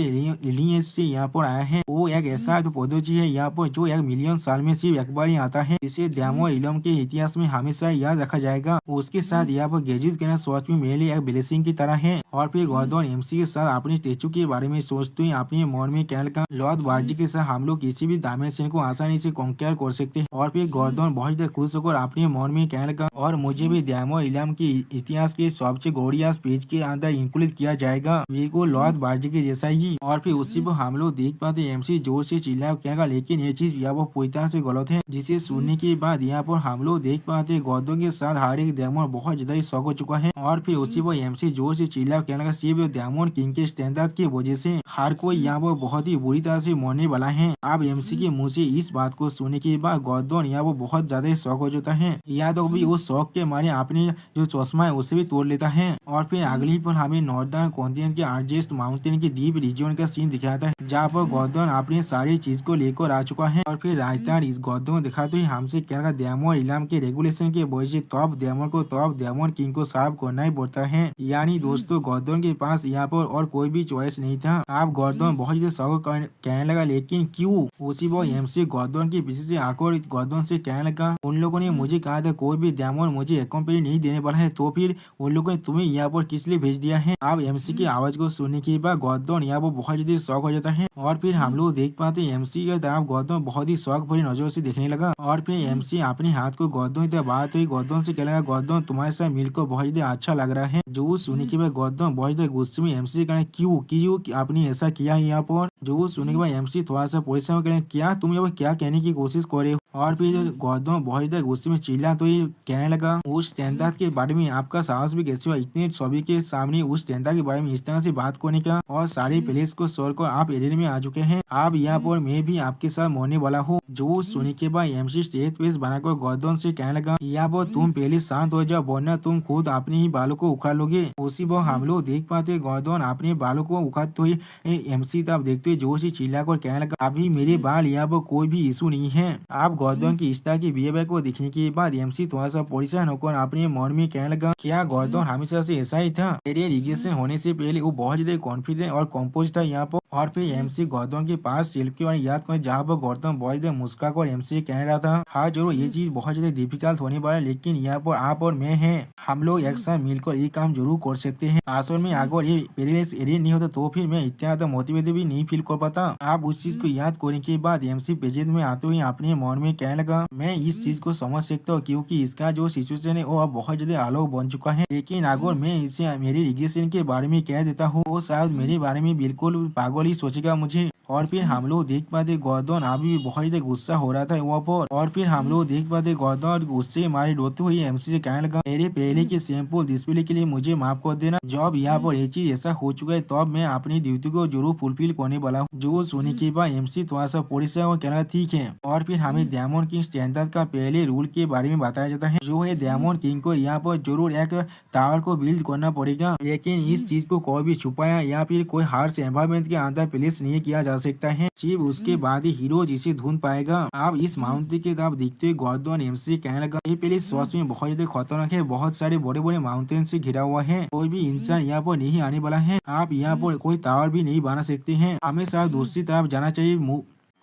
लिनिएज से यहाँ पर आया है। वो एक ऐसा पौधोजी है यहाँ पर जो 1 मिलियन साल में सिर्फ एक बार ही आता है। इसे डायमंड इलम के इतिहास में हमेशा याद रखा जाएगा। उसके साथ यहाँ पर ग्रेजुएट करना सोच में मेरे लिए एक ब्लेसिंग की तरह है। और फिर गौतम एमसी के साथ अपने स्टेचू के बारे में सोचते हुए अपने मन में कहने लगा लॉर्ड बार्जी के साथ हम लोग किसी भी डायमेंशन को आसानी से कंपेयर कर सकते हैं। और फिर गौतम बहुत ज्यादा खुश होकर अपने मन में कहने लगा और मुझे भी डायमंड इलम के इतिहास के सबसे ग्लोरियस पेज के अंदर इंक्लूड किया जाएगा बिल्कुल लॉर्ड बार्जी के जैसा ही। और फिर उसी पर हम लोग देख पाते एमसी जोर से चिल्लाया कहेगा लेकिन ये चीज यहाँ पर पूरी तरह से गलत है। जिसे सुनने के बाद यहाँ पर हम लोग देख पाते गौतम के साथ हर एक डायमंड बहुत ज्यादा शौक हो चुका है। और फिर उसी पर एमसी जोर से चिल्लाया कहने लगा सिर्फ डायमंड किंग के स्टैंडर्ड की वजह से हर कोई यहाँ पर बहुत ही बुरी तरह से मरने वाला है। अब एमसी के मुँह से इस बात को सुनने के बाद गौतम यहाँ पर बहुत ज्यादा शौक हो जाता है या तो भी वो शौक के मारे अपने जो चश्मा है उसे भी तोड़ लेता है। और फिर अगली पर हमें नॉर्दर्न कॉन्टिनेंट के आर्जेस्ट माउंटेन के डीप रीजन का सीन दिखाता है जहाँ पर गौतम अपने सारी चीज को लेकर आ चुका है। और फिर राइटर इस गौतम को दिखाते हुए हमसे कहना डायमंड इलाम के रेगुलेशन के वजह से टॉप डायमंड को टॉप डायमंड किंग को साफ करना ही पड़ता है। यानी दोस्तों गौतम के पास यहाँ पर और कोई भी चॉइस नहीं था। आप गौतम बहुत ज्यादा शौक कहने लगा लेकिन क्यों। उसी वो एमसी गौतम के पीछे से आकर गौतम से कहने लगा उन लोगों ने मुझे कहा था कोई भी डायमंड मुझे कंपनी नहीं देने वाला है तो फिर उन लोगों ने तुम्हें यहाँ पर किस लिए भेज दिया है। अब एमसी की आवाज को सुनने के बाद गौतम यहाँ पर बहुत ज्यादा शौक हो जाता है। और फिर हम लोग देख पाते एमसी की तरफ गौतम बहुत ही शौक भरी नजर से देखने लगा। और फिर एमसी अपने हाथ को गौतम की तरफ बात हुई गौतम से कहने लगा गौतम तुम्हारे साथ मिलकर बहुत ज्यादा अच्छा लग रहा है। जो सुनने के बाद गौतम बहुत ज्यादा गुस्से में एमसी से कहना क्यों आपने ऐसा किया है यहाँ पर। जो सुनने के बाद एमसी थोड़ा सा परेशान कहना क्या तुम यहाँ पर क्या कहने की कोशिश कर रहे हो। और फिर गौतम बहुत ज्यादा गुस्से में चिल्ला तो ये कहने लगा उस स्टैंडर्ड के बारे में आपका साहस भी कैसे हुआ इतने सभी के सामने उस स्टैंडर्ड के बारे में इस तरह से बात करने का। और सारे प्लेस को छोड़कर आप एरिया में आ चुके हैं। आप यहाँ पर मैं भी आपके साथ मरने वाला हूँ। जो सुनने के बाद एमसी स्टेज पेज बनाकर गौतम से कहने लगा यहाँ पर तुम पहले शांत हो जाओ वरना तुम खुद अपने ही बालों को उखाड़ लोगे। उसी पर हम लोग देख पाते गौतम अपने बालों को उखाड़ते हुए एमसी तब देखते हुए जोर से चिल्लाकर कहने लगा अभी मेरे बाल यहाँ पर कोई भी इशू नहीं है। आप गौतम की इस तरह की बिहेवियर को देखने के बाद एमसी थोड़ा सा परेशान होकर अपने मन में कहने लगा क्या गौतम हमेशा से ऐसा ही था। मेरे रिग्रेशन होने से पहले वो बहुत ज्यादा कॉन्फिडेंट और कंपोज था यहाँ पर। और फिर एमसी गौतम के पास सेल्फी और याद कर जहाँ पर गौतम बहुत ज्यादा मुस्कुराकर एमसी कह रहा था हाँ जरूर ये चीज बहुत ज्यादा डिफिकल्ट होने वाला है लेकिन यहाँ पर आप और मैं हैं हम लोग एक साथ मिलकर ये काम जरूर कर सकते हैं। असल में अगर ये पेरेंट्स एरिया नहीं होता तो फिर मैं इतना ज्यादा मोटिवेटेड भी नहीं फील कर पाता। आप उस चीज को याद करने के बाद एमसी प्रेजेंट में आते हुए अपने मन में कहने लगा मैं इस चीज को समझ सकता हूँ क्योंकि इसका जो सिचुएशन है वो अब बहुत ज्यादा अलग बन चुका है। लेकिन अगर मैं इसे मेरे रिग्रेशन के बारे में कह देता हूँ वो शायद मेरे बारे में बिल्कुल पागल ही सोचेगा मुझे। और फिर हम लोग देख पाते गौतम अभी बहुत ज्यादा गुस्सा हो रहा था वहाँ पर। और फिर हम लोग देख पाते गौतम गुस्से मारे रोते हुए एमसी से कहने लगा मेरे पहले के सैंपल डिस्प्ले के लिए मुझे माफ कर देना। जब यहाँ पर ये चीज ऐसा हो चुका है तब मैं अपनी ड्यूटी को जरूर फुलफिल करने वाला हूँ। जो सुनने के बाद एमसी थोड़ा सा परेशान और कहना ठीक है। और फिर हमें डायमंड किंग स्टैंडर्ड का पहले रूल के बारे में बताया जाता है जो है डायमंड किंग को यहाँ पर जरूर एक टावर को बिल्ड करना पड़ेगा लेकिन इस चीज को कोई भी छुपाया या फिर कोई हार्श एनवायरमेंट के अंदर प्लेस नहीं किया जा सकता है सिर्फ उसके बाद ही हीरो जिसे ढूंढ पाएगा। आप इस माउंटेन के तरफ देखते हुए गौतम एमसी कहने लगा ये प्लेस सच में बहुत ज्यादा खतरनाक है बहुत सारे बड़े बड़े माउंटेन से घिरा हुआ है कोई भी इंसान यहाँ पर नहीं आने वाला है। आप यहाँ पर कोई टावर भी नहीं बना सकते हैं हमें शायद दूसरी तरफ जाना चाहिए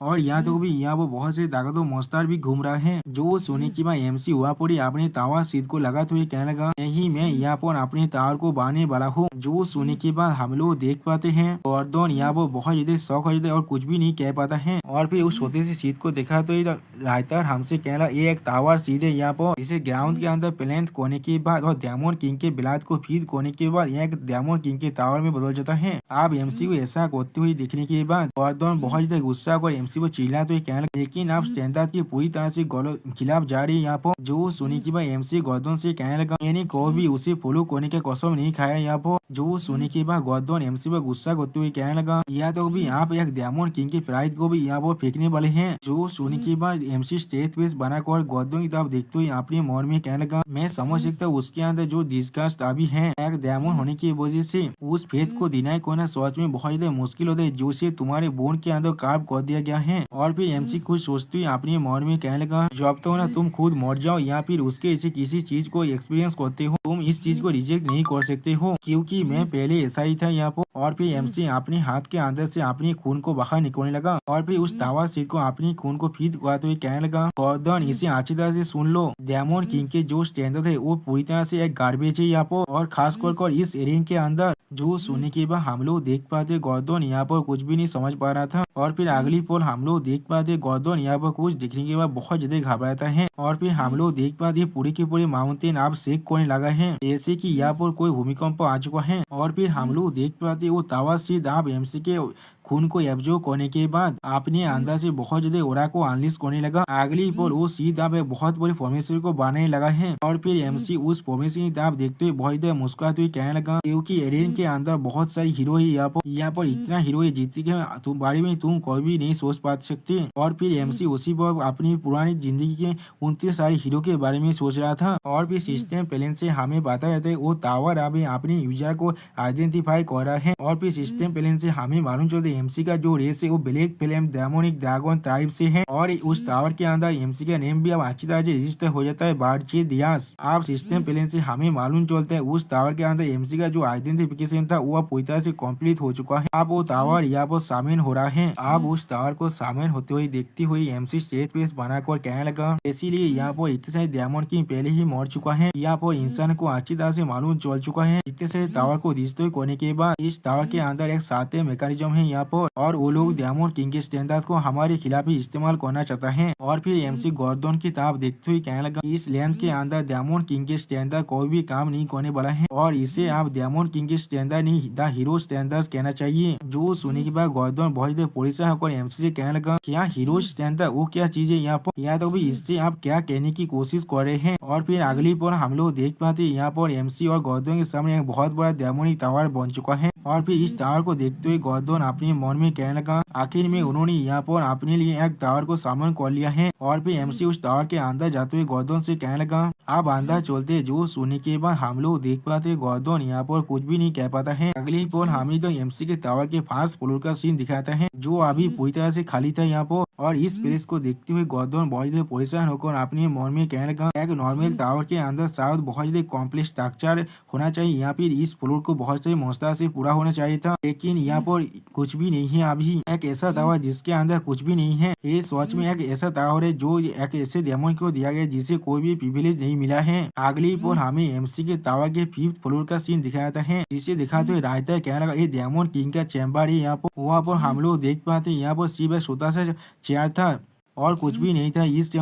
और यहाँ तो भी यहाँ वो बहुत से ताकतवर मॉन्स्टर भी घूम रहा है। जो सोने के बाद एमसी हुआ पड़ी अपने टावर सीध को लगाते हुए कहने लगा, यही मैं यहाँ पर अपने टावर को बांधने वाला हूँ। जो सोने के बाद हम लोग देख पाते हैं गॉर्डन यहाँ वो बहुत ज्यादा शौक हो जाता है और कुछ भी नहीं कह पाता है। और फिर उस छोटे सी सीध को देखा तो राइटर हमसे कहला ये एक टावर सीधे यहाँ पर जिसे ग्राउंड के अंदर प्लेन कोने के बाद और डायमंड किंग के बिलाद को फीड कोने के बाद यह डायमंड किंग के टावर में बदल जाता है। आप एमसी को ऐसा करते हुए देखने के बाद गॉर्डन बहुत ज्यादा गुस्सा और एमसी को चिल्ला तो कहने लगा, लेकिन आप स्टैंडर्ड की पूरी तरह से खिलाफ जा रही है। यहाँ पर जो सुनी की बाद एमसी गॉर्डन से कहने लगा, मैंने कोई भी उसे फॉलो करने का कसम नहीं खाया। यहाँ पर जो सुनी के बाद गॉर्डन एमसी पर गुस्सा करते हुए कहने लगा, या तो भी आप एक डायमंड किंग के प्राइज को भी यहाँ पर फेंकने वाले हैं। जो सुनी के बाद एमसी स्टेज पेस बनाकर गॉर्डन की तरफ देखते हुए अपने मन में कहने लगा, मैं समझ सकता हूँ उसके अंदर जो डिस्कस्ट अभी है एक डायमंड होने की वजह से उस फेथ को डिनाई करना सोच में बहुत ज्यादा मुश्किल होता है जो से तुम्हारे बोन के अंदर कार्व कर दिया गया है। और फिर एमसी कुछ सोचते हुए अपने मन में कहने लगा, जब तो ना तुम खुद मर जाओ या फिर उसके ऐसे किसी चीज को एक्सपीरियंस करते हो तुम इस चीज को रिजेक्ट नहीं कर सकते हो, क्योंकि मैं पहले ऐसा ही था यहाँ पर। और फिर एमसी अपने हाथ के अंदर से अपनी खून को बाहर निकलने लगा और फिर उस टावर सीट को अपनी खून को फीड कराते हुए कहने लगा, गॉर्डन इसे अच्छी तरह से सुन लो, डायमंड किंग के जो स्टैंडर्ड है वो पूरी तरह से एक गार्बेज है यहाँ पर। और खास कर इस एरिन के अंदर जो सोने के बाद हम लोग देख पाते गॉर्डन यहाँ पर कुछ भी नहीं समझ पा रहा था। और फिर अगली पोल हम लोग देख पाते गॉर्डन यहाँ पर कुछ दिखने के बाद बहुत ज्यादा घबराता है। और फिर हम लोग देख पाते पूरी की पूरी माउंटेन आप शेक करने लगा है जैसे कि यहाँ पर कोई भूमिकंप आ चुका है। और फिर हम लोग देख पाते वो टावर सीध आप एमसी के खून को एब्जॉर्ब करने के बाद अपने अंदर से बहुत ज्यादा ओरा को अनलिस्ट करने लगा। अगली पोल वो सीधा पे बहुत बड़ी फॉर्मेशन को बनाने लगा है। और फिर एमसी उस फॉर्मेशन की तरफ देखते हुए बहुत ज्यादा मुस्कुराते हुए कहने लगा, क्योंकि एरेन के अंदर बहुत सारी हीरो है यहाँ पर इतना हीरो है जीतने के तुम बारे में तुम कोई भी नहीं सोच पा सकते। और फिर एमसी उसी पर अपनी पुरानी जिंदगी के 29 सारे हीरो के बारे में सोच रहा था। और फिर सिस्टम प्लेन से हमें बताया जाता है वो टावर अभी अपने यूजर को आइडेंटिफाई कर रहा है। और फिर सिस्टम प्लेन से हमें मालूम चलता एमसी का जो रेस है वो black flame demonic dragon tribe से है। और उस टावर के अंदर एमसी का नेम भी अब अच्छी तरह से रजिस्टर हो जाता है बार्चे दियास। आप सिस्टम प्लेन से हमें मालूम चलता है उस टावर के अंदर एमसी का जो आइडेंटिफिकेशन था वो अब पूरी तरह से कंप्लीट हो चुका है। अब वो टावर यहाँ पर शामिल हो रहा है। आप उस टावर को शामिल होते हुए देखती हुई एमसी स्टेज पेस बनाकर कहने लगा, इसीलिए यहाँ पर इतने सारे डायमंड किंग पहले ही मर चुका है। यहाँ पर इंसान को अच्छी तरह से मालूम चल चुका है। इतने सारे टावर को डिस्ट्रॉय करने के बाद इस टावर के अंदर एक साथे मैकेनिज्म है यहाँ पर और वो लोग डायमंड किंग के स्टैंडर्ड को हमारे खिलाफ ही इस्तेमाल करना चाहता है। और फिर एमसी गॉर्डन की तरफ देखते हुए कहने लगा, इस लैंड के अंदर डायमंड किंग के स्टैंडर्ड कोई भी काम नहीं करने वाला है और इसे आप डायमंड किंग के स्टैंडर्ड नहीं द हीरो स्टैंडर्ड कहना चाहिए। जो सुनने के बाद गॉर्डन बहुत देर परेशान होकर एमसी से कहने लगा, क्या हीरो स्टैंडर्ड वो क्या चीज है यहाँ पर, या तो भी इससे आप क्या कहने की कोशिश कर रहे हैं। और फिर अगली पर हम लोग देख पाते यहाँ पर एमसी और गॉर्डन के सामने एक बहुत बड़ा डायमंड टावर बन चुका है। और फिर इस टावर को देखते हुए गॉर्डन अपने मन में कहने लगा, आखिर में उन्होंने यहाँ पर अपने लिए एक टावर को सामने कर लिया है। और फिर एमसी उस टावर के अंदर जाते हुए गॉर्डन से कहने लगा, आप अंदर चलते। जो सुनने के बाद हम लोग देख पाते गॉर्डन यहाँ पर कुछ भी नहीं कह पाता है। अगली पर हमें तो एमसी के टावर के फर्स्ट फ्लोर का सीन दिखाता है जो अभी पूरी तरह से खाली था यहाँ पर। और इस प्लेस को देखते हुए गॉर्डन बहुत ज्यादा परेशान होकर अपने मन में कहने लगा, एक नॉर्मल टावर के अंदर शायद बहुत ज्यादा कॉम्प्लेक्स स्ट्रक्चर होना चाहिए या फिर इस फ्लोर को बहुत सारी मौसला से पूरा होना चाहिए था, लेकिन यहाँ पर कुछ भी नहीं है। अभी एक ऐसा टावर जिसके अंदर कुछ भी नहीं है। ये सच में एक ऐसा टावर है जो एक ऐसे डेमन को दिया गया जिसे कोई भी प्रिविलेज नहीं मिला है। अगली पर हमें एमसी के टावर के 5th फ्लोर का सीन दिखाता है जिसे दिखाते हुए रायता कहने लगा, ये डायमंड किंग का चैम्बर है। यहाँ पर वहाँ पर हम लोग देख पाते यहाँ पर सिर्फ एक छोटा सा चेयर था और कुछ भी नहीं था इस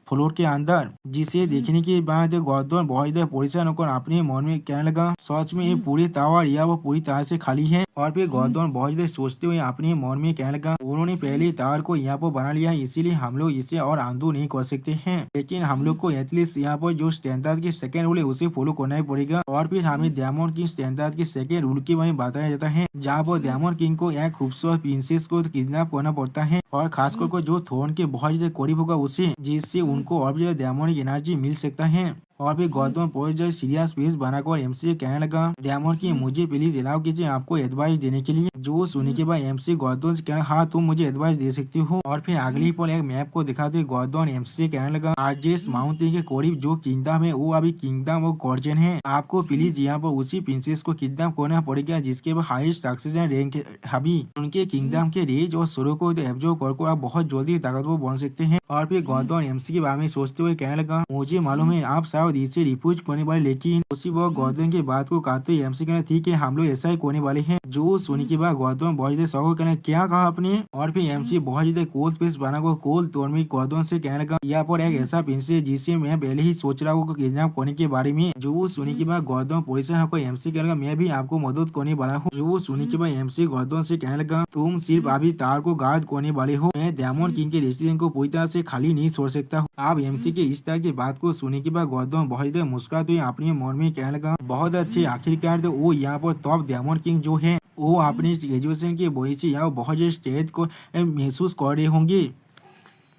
फ्लोर के अंदर, जिसे देखने के बाद गॉर्डन बहुत ज्यादा परेशान होकर अपने मन में कहने लगा, सच में ये पूरी टावर या वो पूरी तरह से खाली है। और फिर गॉर्डन बहुत ज्यादा सोचते हुए अपने मन में कहने लगा, उन्होंने पहले टावर को यहाँ पर बना लिया है इसीलिए हम लोग इसे और आंदो नहीं कर सकते हैं, लेकिन हम लोग को एटलीस्ट यहाँ पर जो स्टैंडर्ड की सेकेंड रूल है उसे फॉलो करना ही पड़ेगा। और फिर हमें डायमंड किंग स्टैंडर्ड की सेकेंड रूल के बारे में बताया जाता है जहाँ पर डायमंड किंग को एक खूबसूरत प्रिंसेस को किडनैप करना पड़ता है और खासकर जो थ्रोन के बहुत ज्यादा करीब होगा उसे, जिससे उनको और ज्यादा डायमंड एनर्जी मिल सकता है। और फिर गौतम पहुंच जाए सीरियस फेस बनाकर एमसी से कहने लगा, डायमंड किंग मुझे प्लीज अलाउ कीजिए आपको एडवाइस देने के लिए। जो सुनने के बाद एमसी गौतम से कहना, हाँ तुम मुझे एडवाइस दे सकती हो। और फिर अगली पल एक मैप को दिखाते गौतम एमसी से कहने लगा, आर्जेस्ट माउंटेन के करीब जो किंगडम है वो अभी किंगडम और गॉर्जन है, आपको प्लीज यहाँ पर उसी प्रिंसेस को किडनैप करना पड़ेगा जिसके बाद हाईएस्ट सक्सेस रैंक अभी उनके किंगडम के रेज और सुरों को एब्जॉर्ब कर आप बहुत जल्दी ताकतवर बन सकते हैं। और फिर गौतम एमसी के बारे में सोचते हुए कहने लगा, मुझे मालूम है आप शायद इसे रिफ्यूज करने वाले, लेकिन उसी वक्त गौतम की बात को काटते हुए एमसी कहना, ठीक है हम लोग ऐसा ही करने वाले हैं। जो सुनी के बाद गौतम बहुत ज्यादा शौक कहना, क्या कहा आपने। और फिर एमसी बहुत ज्यादा कोल पेस बनाकर कोल तोड़ने गौतम से कहने लगा, यहाँ पर एक ऐसा प्रिंसेस जिसे मैं पहले ही सोच रहा हूँ किडनैप करने के बारे में। जो सुनी के बाद गौतम परेशान होकर एमसी कहने लगा, मैं भी आपको मदद करने वाला हूँ। जो सुनी के बाद एमसी गौतम से कहने लगा, तुम सिर्फ अभी तार को गार्ड करने वाले हो, मैं डायमंड किंग के रेस्टोरेंट को पूरी तरह से खाली नहीं छोड़ सकता हूँ। आप एमसी के इस तरह की बात को सुनने के बाद गौतम बहुत ज्यादा मुस्कुराते हुए अपने मन में कहने लगा, बहुत अच्छे, आखिरकार तो वो यहाँ पर टॉप डायमंड किंग जो है वो अपनी ग्रेजुएशन की वजह से यहाँ बहुत ज्यादा स्टेज को महसूस कर रहे होंगे।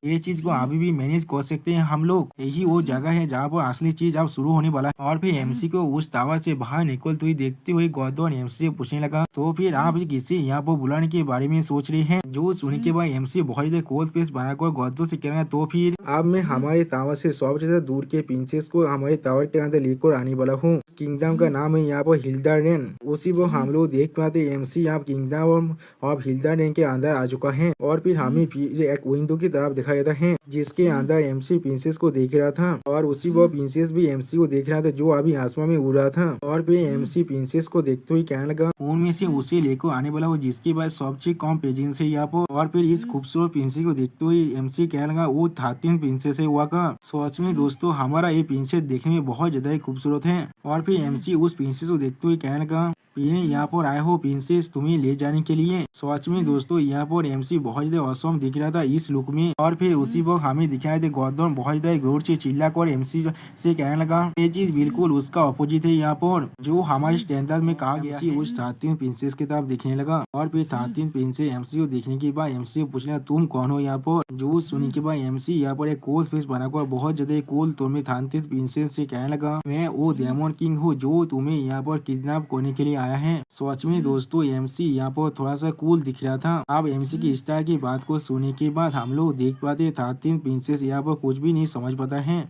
ये चीज को अभी भी मैनेज कर सकते हैं हम लोग, यही वो जगह है जहाँ पर असली चीज अब शुरू होने वाला है। और फिर एमसी को उस टावर से बाहर निकलते हुए देखते हुए गौतम एमसी से पूछने लगा, तो फिर आप किसी यहाँ पर बुलाने के बारे में सोच रहे हैं। जो सुनने के बाद एमसी बहुत ज्यादा कोल पेस बनाकर गौतम से कहना, तो फिर अब मैं हमारे टावर से सबसे ज्यादा दूर के प्रिंसेस को हमारे टावर के अंदर लेकर आने वाला हूँ। किंगडम का नाम है यहाँ पर हिल्डारेन। उसी वो हम लोग देख पाते एमसी आप किंगडम ऑफ हिल्डारेन के अंदर आ चुका है। और फिर हमें फिर एक विंडो की तरफ दिखाया जाता है जिसके अंदर एमसी प्रिंसेस को देख रहा था, और उसी वो प्रिंसेस भी एमसी को देख रहा था जो अभी आसमान में उड़ रहा था। और फिर एमसी प्रिंसेस को देखते हुए कहने लगा, उनमें से उसे लेकर आने वाला हो जिसके पास सबसे कम पेजेंस है यहाँ पर। और फिर इस खूबसूरत प्रिंसेस को देखते हुए एमसी कहने लगा, वो 13 प्रिंसेस है हुआ का। सच में दोस्तों हमारा ये प्रिंसेस देखने में बहुत ज्यादा खूबसूरत है। और फिर एमसी उस प्रिंसेस को देखते हुए कहने लगा, यहाँ पर आए हो प्रिंसेस तुम्हें ले जाने के लिए। सच में दोस्तों यहाँ पर एमसी बहुत ज्यादा औसम दिख रहा था इस लुक में। और फिर उसी वक्त हमें दिखाई दे गौतम बहुत ज्यादा जोर से चिल्ला कर एमसी से कहने लगा, ये चीज बिल्कुल उसका अपोजिट है यहाँ पर जो हमारे स्टैंडर्ड में कहा गया। उस 13 प्रिंसेस की तरफ देखने लगा। और फिर 13 प्रिंसेस एमसी को देखने के बाद एमसी को पूछना, तुम कौन हो यहाँ पर। जो सुनने के बाद एमसी यहाँ पर एक कोल फेस बनाकर बहुत ज्यादा कोल तो में 13 प्रिंसेस से कहने लगा, मैं वो डायमंड किंग हूँ जो तुम्हें यहाँ पर किडनैप करने के लिए आया है। सच में दोस्तों एमसी यहाँ पर थोड़ा सा कूल दिख रहा था। अब एमसी की इस तरह की बात को सुनने के बाद हम लोग देख पाते 13 प्रिंसेस यहाँ पर कुछ भी नहीं समझ पाता है।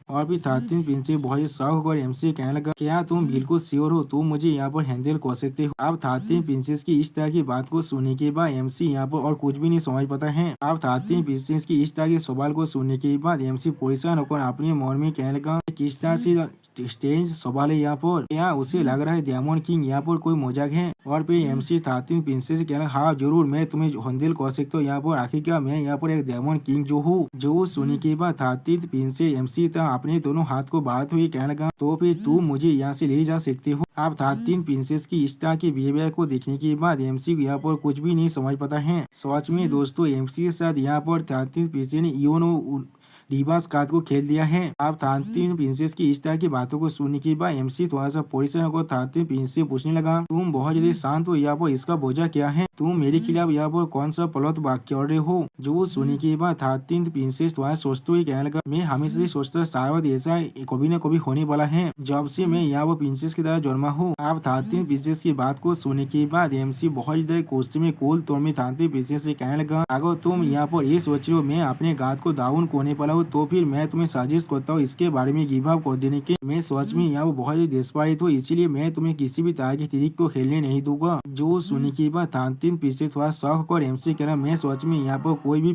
और फिर 13 प्रिंसेस बहुत शौक होकर एमसी कहने लगा, क्या तुम बिल्कुल श्योर हो तुम मुझे यहाँ पर हैंडल कर सकते हो। अब 13 प्रिंसेस की इस तरह की बात को सुनने के बाद एमसी यहाँ पर और कुछ भी नहीं समझ पाता है। अब 13 प्रिंसेस की इस तरह के सवाल को सुनने के बाद एमसी परेशान होकर अपने मन में कहने लगा, किस तरह से स्टेज सवाल है यहाँ पर, क्या उसे लग रहा है डायमंड किंग यहाँ पर कोई मजाक है। और फिर एमसी 13 प्रिंसेस से कहना, हाँ जरूर मैं तुम्हें हैंडल कर सकता हूँ यहाँ पर, आखिरकार मैं यहाँ पर एक डायमंड किंग जो हूँ। जो सुनने के बाद 13 प्रिंसेस एमसी अपने दोनों हाथ को बढ़ाते हुए कहने लगा, तो फिर तुम मुझे यहाँ से ले जा सकते हो। आप 13 प्रिंसेस की इस तरह के बिहेवियर को देखने के बाद एमसी यहाँ पर कुछ भी नहीं समझ पाता है। सच में दोस्तों एमसी के साथ यहाँ पर 13 प्रिंसेस ने योनो रिवर्स कार्ड को खेल दिया है। आप 13 प्रिंसेस की इस तरह की बातों को सुनने के बाद एमसी थोड़ा सा परेशान होकर 13 प्रिंसेस से पूछने लगा, तुम बहुत जल्दी शांत हो यहाँ पर, इसका वजह क्या है, तुम मेरे खिलाफ यहाँ पर कौन सा प्लॉट कर रहे हो। जो सुनने के बाद 13 प्रिंसेस थोड़ा सोचते हुए कहने लगा, मैं हमेशा से सोचता शायद ऐसा कभी न कभी होने वाला है जब से मैं यहाँ पर प्रिंसेस की तरह जन्मा हूँ। आप 13 प्रिंसेस की बात को सुनने के बाद एमसी बहुत ज्यादा कोस्टे में कोल तोड़ में 13 प्रिंसेस से कहने लगा, अगर तुम यहाँ पर ये सोच रहे हो मैं अपने गात को डाउन करने वाला हूँ तो फिर मैं तुम्हें सजेस्ट करता हूँ इसके बारे में गिव अप कर देने के। मैं सच में यहाँ बहुत ही डेस्परेट हूँ, इसीलिए मैं तुम्हें किसी भी तरह की ट्रिक को खेलने नहीं दूंगा। जो सुनने के बाद 13 प्रिंसेस थोड़ा शौक और एमसी कहना, मैं सच में यहाँ पर कोई भी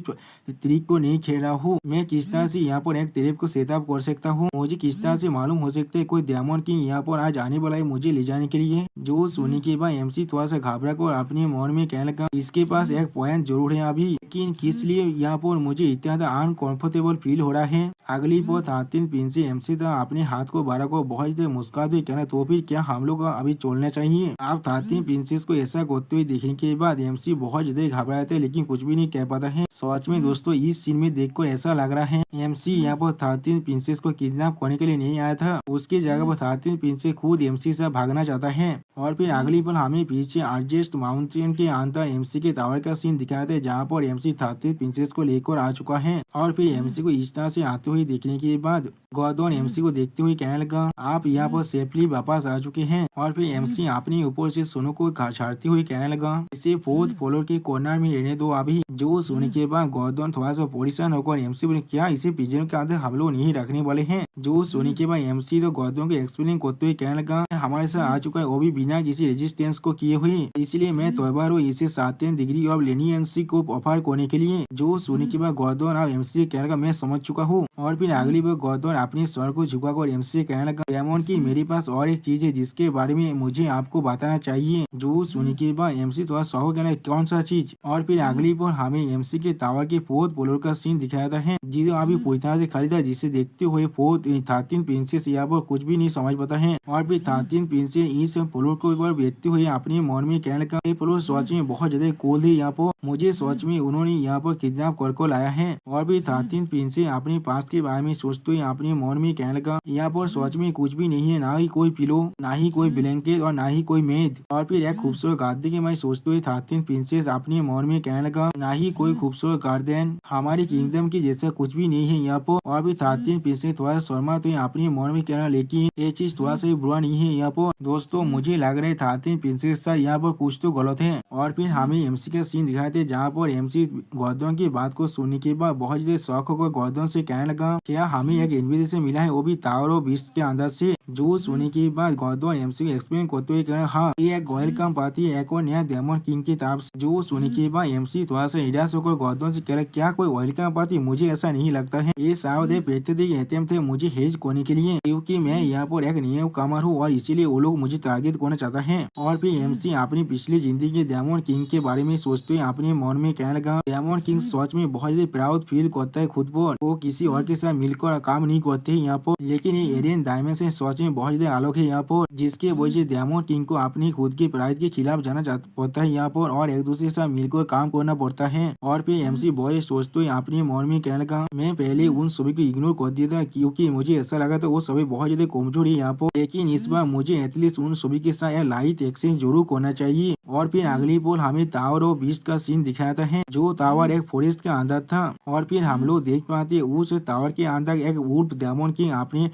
ट्रिक को नहीं खेल रहा हूँ, मैं किस तरह से यहाँ पर एक ट्रिप को सेटअप कर सकता हूँ, मुझे किस तरह से मालूम हो सकता है कोई डायमंड किंग यहाँ पर आज आने वाला है मुझे ले जाने के लिए। जो सुनने के बाद एमसी थोड़ा सा घबरा कर अपने मन में कहने लगा, इसके पास एक पॉइंट जरूर है अभी, लेकिन किस लिए यहाँ पर मुझे इतना अनकंफर्टेबल फील हो रहा है। अगली बार 13 प्रिंसेस एमसी अपने हाथ को बारह को बहुत देर मुस्कुराते कहना, तो फिर क्या हम लोग अभी चलना चाहिए। आप 13 प्रिंसेस को ऐसा करते हुए देखने के बाद एमसी बहुत ज्यादा घबराते हैं लेकिन कुछ भी नहीं कह पाता है। सच में दोस्तों इस सीन में देखकर ऐसा लग रहा है एमसी यहाँ पर 13 प्रिंसेस को किडनैप करने के लिए नहीं आया था, उसकी जगह पर 13 प्रिंसेस खुद एमसी से भागना चाहता है। और फिर अगली पल हमें पीछे आर्जेस्ट माउंटेन के अंदर एमसी के टावर का सीन दिखाया था जहाँ पर एमसी 13 प्रिंसेस को लेकर आ चुका है। और फिर एमसी को इस तरह से आते हुए देखने के बाद गॉर्डन एमसी को देखते हुए कहने लगा, आप यहाँ पर सेफली वापस आ चुके हैं। और फिर एमसी अपने ऊपर से सोनू को छाड़ते हुए कहने लगा, इसे फोर्थ फ्लोर के कॉर्नर में रहने दो अभी। जो सुनने के बाद गॉर्डन थोड़ा सा परेशान होकर एमसी बोले, क्या इसे पिंजरे के अंदर हम लोग नहीं रखने वाले हैं? जो सुनने के बाद एमसी तो गॉर्डन को एक्सप्लेन करते हुए कहने लगा, हमारे साथ आ चुका है वो भी बिना किसी रेजिस्टेंस को किए हुए, इसलिए मैं तैयार हूँ इसे 7 डिग्री ऑफ लेनियंसी को ऑफर करने के लिए। जो सुनने के बाद गॉर्डन और एमसी कहने लगा, मैं समझ चुका हूँ। और फिर अगली बार गॉर्डन अपने स्वर को झुकाकर एमसी कहने लगा, डेमन की मेरे पास और एक चीज है जिसके बारे में मुझे आपको बताना चाहिए। जो सुनने के बाद एमसी थोड़ा शौक कहना, कौन सा चीज? और फिर अगली बार हमें एमसी के टावर के 4th फ्लोर का सीन दिखाया था है, जिसे अभी पूरी तरह से खाली था, जिसे देखते हुए 13 प्रिंसेस यहाँ पर कुछ भी नहीं समझ पाता है। और फिर 13 प्रिंसेस इस फ्लोर को ऊपर देखते हुए अपने मन में कहने लगा, ये फ्लोर सच में बहुत ज्यादा कोल्ड है, यहाँ पर मुझे सच में उन्होंने यहाँ पर किडनैप कर लाया है। और भी 13 प्रिंसेस अपने पास के बारे में सोचते हुए अपने मन में कहने लगा, यहाँ पर सच में कुछ भी नहीं है, ना ही कोई पिलो, ना ही कोई ब्लैंकेट और ना ही कोई मेद। और फिर एक खूबसूरत गार्डन के मैं सोचते हुए 13 प्रिंसेस अपने मन में कहने लगा, ना ही कोई खूबसूरत गार्डन, हमारी किंगडम की जैसा कुछ भी नहीं है यहाँ पर। और भी 13 प्रिंसेस थोड़ा शर्मा तो अपने मन में कहना, लेकिन ये चीज थोड़ा सा बुरा नहीं है यहाँ पर। दोस्तों मुझे लग रहा है 13 प्रिंसेस का यहाँ पर कुछ तो गलत है। और फिर हमें एमसी का सीन दिखाए थे, जहाँ पर एमसी गॉर्डन की बात को सुनने के बाद बहुत ज्यादा शौक होकर गॉर्डन से कहने लगा, क्या हमें एक इन्विटेशन मिला है, वो भी टावर ऑफ बीस्ट के अंदर से? जो सुनने के बाद गॉर्डन एमसी को एक्सप्लेन करते हुए कहना, हाँ ये एक वेलकम पार्टी है एक और नया डेमन किंग की तरफ से। जो सुनने के बाद एमसी थोड़ा सा निराश होकर गॉर्डन से कह रहा, क्या कोई वेलकम पार्टी? मुझे ऐसा नहीं लगता है, ये शायद पैथेटिक अटेम्प्ट थे मुझे हेज करने के लिए, क्योंकि मैं यहाँ पर एक न्यू कमर हूँ और इसीलिए वो लोग मुझे टारगेट करना चाहता है। और फिर एमसी अपनी पिछली जिंदगी के डेमन किंग के बारे में सोचते हुए अपने मन में कहने लगा, डेमन किंग सच में बहुत ज्यादा प्राउड फील करता है खुद पर, वो किसी और के साथ मिलकर काम नहीं करते है यहाँ पर। लेकिन ये एलियन डायमेंशन सच में बहुत ज्यादा अलग है यहाँ पर, जिसके वजह से डेमन किंग को अपनी खुद के प्राइड के खिलाफ जाना पड़ता है यहाँ पर, और एक दूसरे के साथ मिलकर काम करना पड़ता है। और फिर एमसी बॉय सोचते हुए अपने मन में कहने लगा, मैं पहले उन सभी को इग्नोर कर दिया था क्योंकि मुझे ऐसा लगा था वो सभी बहुत ज्यादा कमजोर है यहाँ पर, लेकिन इस बार मुझे एटलीस्ट उन सभी के साथ लाइट एक्सचेंज जरूर करना चाहिए। और फिर अगली पोल हमें टावर ऑफ बीस्ट का सीन दिखाता है, जो टावर एक फॉरेस्ट के अंदर था। और फिर हम लोग देख पाते उस टावर के अंदर एक वुल्फ डेमन किंग अपने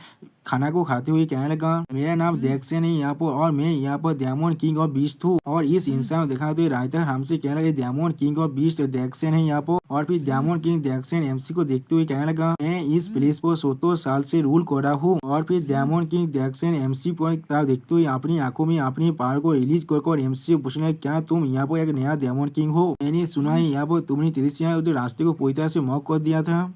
खाना को खाते हुए कहने लगा, मेरा नाम डेक्सन है यहाँ पर और मैं यहाँ पर डेमन किंग ऑफ बीस्ट हूँ। और इस इंसान दिखाते हुए राइटर हमसे कहने लगे, डेमन किंग ऑफ बीस्ट डेक्सन है यहाँ पर। और फिर डेमन किंग डेक्सन एमसी को देखते हुए कहने लगा, मैं इस प्लेस पर 70 साल से रूल कर रहा हूँ। और फिर डेमन किंग डेक्सन एमसी पर देखते हुए अपनी आंखों में अपनी पावर को रिलीज कर एमसी से पूछने, क्या तुम यहाँ पर एक नया डेमन किंग हो? मैंने सुना है यहाँ पर तुमने तिरछिया रास्ते को पूरी तरह से मॉक कर दिया था,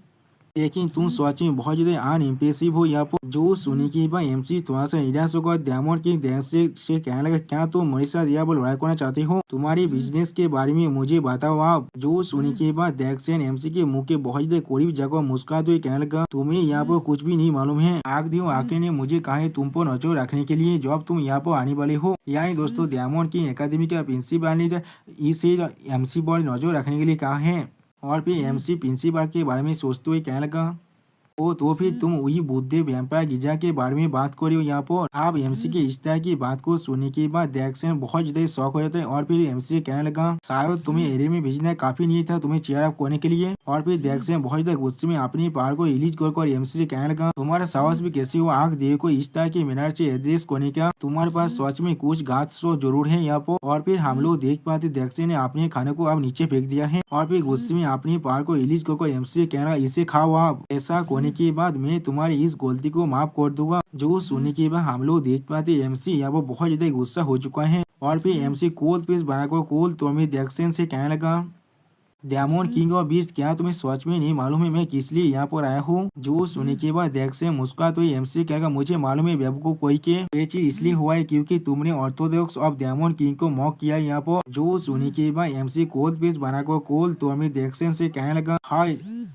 लेकिन तुम सच में बहुत ज्यादा अनइम्प्रेसिव हो यहाँ पर। जो सुनी के बाद एमसी थोड़ा सा निराश होकर डेमन किंग से कहने लगा, क्या तुम मेरे साथ यहाँ पर लड़ाई करना चाहते हो? तुम्हारे बिजनेस के बारे में मुझे बताओ आप। जो सुनी के बाद डेक्सन एमसी के मुंह के बहुत ज्यादा करीब जगह मुस्कुराते हुए कहने लगा, तुम्हें यहाँ पर कुछ भी नहीं मालूम है, आके ने मुझे कहा है तुम पर नजर रखने के लिए जब तुम यहाँ पर आने वाले हो। यानी दोस्तों डेमन किंग एकेडमी का प्रिंसिपल ने इसे एमसी पर नजर रखने के लिए कहा है। और फिर एमसी प्रिंसिपल के बारे में सोचते हुए कहने लगा, ओ तो फिर तुम वही बुद्धे वैम्पायर गिजा के बारे में बात कर रहे हो यहाँ पर। आप एमसी के इस तरह की बात को सुनने के बाद डेक्सन बहुत ज्यादा शौक हो जाता है। और फिर एमसी से कहने लगा, शायद तुम्हें एरिया में भेजना काफी नहीं था तुम्हें चेयर अप करने के लिए। और फिर डेक्सन बहुत ज्यादा गुस्से में अपनी पावर को रिलीज कर एमसी से कहने लगा, तुम्हारा साहस भी कैसे हो आग देव को इस तरह के मैनर से एड्रेस करने का? तुम्हारे पास सच में कुछ घात सो जरूर है यहाँ पर। और फिर हम लोग देख पाते डेक्सन ने अपने खाने को अब नीचे फेंक दिया है। और फिर गुस्से में अपनी पावर को रिलीज कर एमसी से कहना, इसे खाओ आप, ऐसा के बाद मैं तुम्हारी इस गलती को माफ कर दूंगा। जो सुनने के बाद हम लोग देख पाते एमसी यहाँ पर बहुत ज्यादा गुस्सा हो चुका है। और फिर एमसी कोल पीस बनाकर कोल तो में डेक्सन से कहने लगा, डेमन किंग ऑफ बीस्ट, क्या तुम्हें सच में नहीं मालूम है मैं किस लिए यहाँ पर आया हूँ? जो सुनने के बाद डेक्सन मुस्कुरा तो एमसी कहेगा, मुझे मालूम है बेवकूफ कोई के, ये चीज इसलिए हुआ है क्योंकि तुमने ऑर्थोडॉक्स ऑफ डेमन किंग को मॉक किया यहाँ पर। जो सुनने के बाद एमसी कोल पीस बनाकर कोल तो में डेक्सन से कहने लगा, हाँ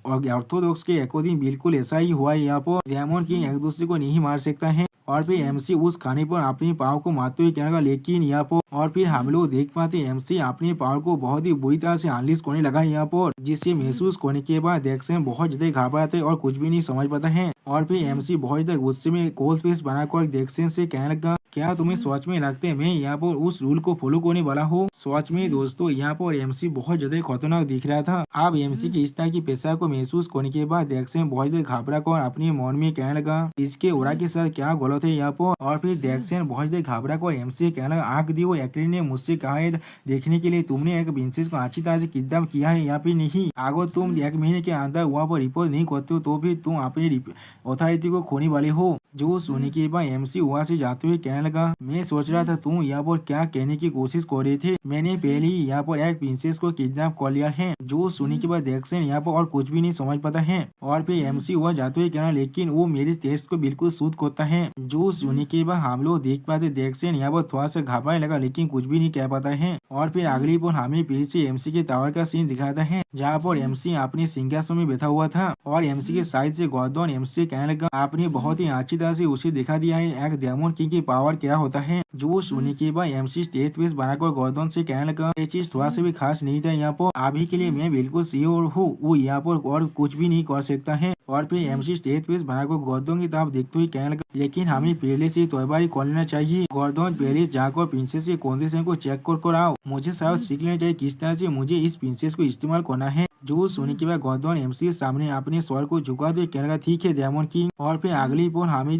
ऑर्थोडॉक्स के अकॉर्डिंग बिल्कुल ऐसा ही हुआ है यहाँ पर, डेमन किंग एक दूसरे को नहीं मार सकता है। और फिर एमसी उस खाने पर अपनी पाव को मारते हुए कहने, लेकिन यहाँ पर। और फिर हम लोग देख पाते एमसी अपनी पावर को बहुत ही बुरी तरह से अनलीज करने लगा यहाँ पर, जिससे महसूस करने के बाद डेक्सन बहुत ज्यादा घबराते और कुछ भी नहीं समझ पाता है। और फिर एमसी बहुत ज्यादा गुस्से में कोल पीस बनाकर डेक्सन से कहने लगा, क्या तुम्हें सच में लगता है मैं यहाँ पर उस रूल को फॉलो करने वाला हूँ? सच में दोस्तों यहाँ पर एमसी बहुत ज्यादा खतरनाक दिख रहा था। अब एमसी की इस तरह की पेशा को महसूस करने के बाद देखसेन बहुत ज्यादा घबरा कर अपने मन में कहने लगा इसके ओरा के साथ क्या गलत है यहाँ पर। और फिर देखसेन बहुत ज्यादा घबरा कर एमसी कहने लगा आंख दी वो एक्ट्रेस ने मुझसे कहा है देखने के लिए तुमने एक प्रिंसेस को अच्छी तरह से किडनैप किया है या फिर नहीं। अगर तुम 1 महीने के अंदर वहाँ पर रिपोर्ट नहीं करते हो तो फिर तुम अपनी अथॉरिटी को खोने वाले हो। जो सुनने के बाद एमसी वहाँ से जाते हुए कहने लगा मैं सोच रहा था तुम यहाँ पर क्या कहने की कोशिश कर रहे थे। मैंने पहले ही यहाँ पर एक प्रिंसेस को किडनैप कर लिया है। जो सुनने के बाद देखसेन यहाँ पर और कुछ भी नहीं समझ पाता है। और फिर एमसी वहाँ जाते हुए कहना लेकिन वो मेरे टेस्ट को बिल्कुल सूट करता है। जो सुनने के बाद हम लोग देख पाते देखसेन यहाँ पर थोड़ा सा घबराने लगा लेकिन कुछ भी नहीं कह पाता है। और फिर अगली पर हमें फिर से एमसी के टावर का सीन दिखाता है जहाँ पर एमसी अपने सिंहासन में बैठा हुआ था और एमसी के साइड से गॉर्डन एमसी कहने लगा आपने बहुत ही अच्छी तरह से उसे दिखा दिया है एक डायमंड किंग की पावर क्या होता है। जो सुनने के बाद एमसी स्टेज पेस बनाकर गॉर्डन से कहने लगा ये चीज थोड़ा सा भी खास नहीं था यहाँ पर अभी के लिए मैं बिल्कुल श्योर हूँ वो यहाँ पर और कुछ भी नहीं कर सकता है। और फिर एमसी स्टेज पेस बनाकर गॉर्डन की तरफ देखते हुए कहने लगा लेकिन हमें पहले से तैयारी कर लेना चाहिए। गॉर्डन पहले जाकर प्रिंसेस के कंडीशन को चेक कर आओ मुझे शायद सीख लेना चाहिए किस तरह से मुझे इस प्रिंसेस को इस्तेमाल करना है। जो सुनने के बाद गॉर्डन एमसी के सामने अपने स्वर को झुका दे कहने लगा ठीक है डायमंड किंग। और फिर अगली पर हमें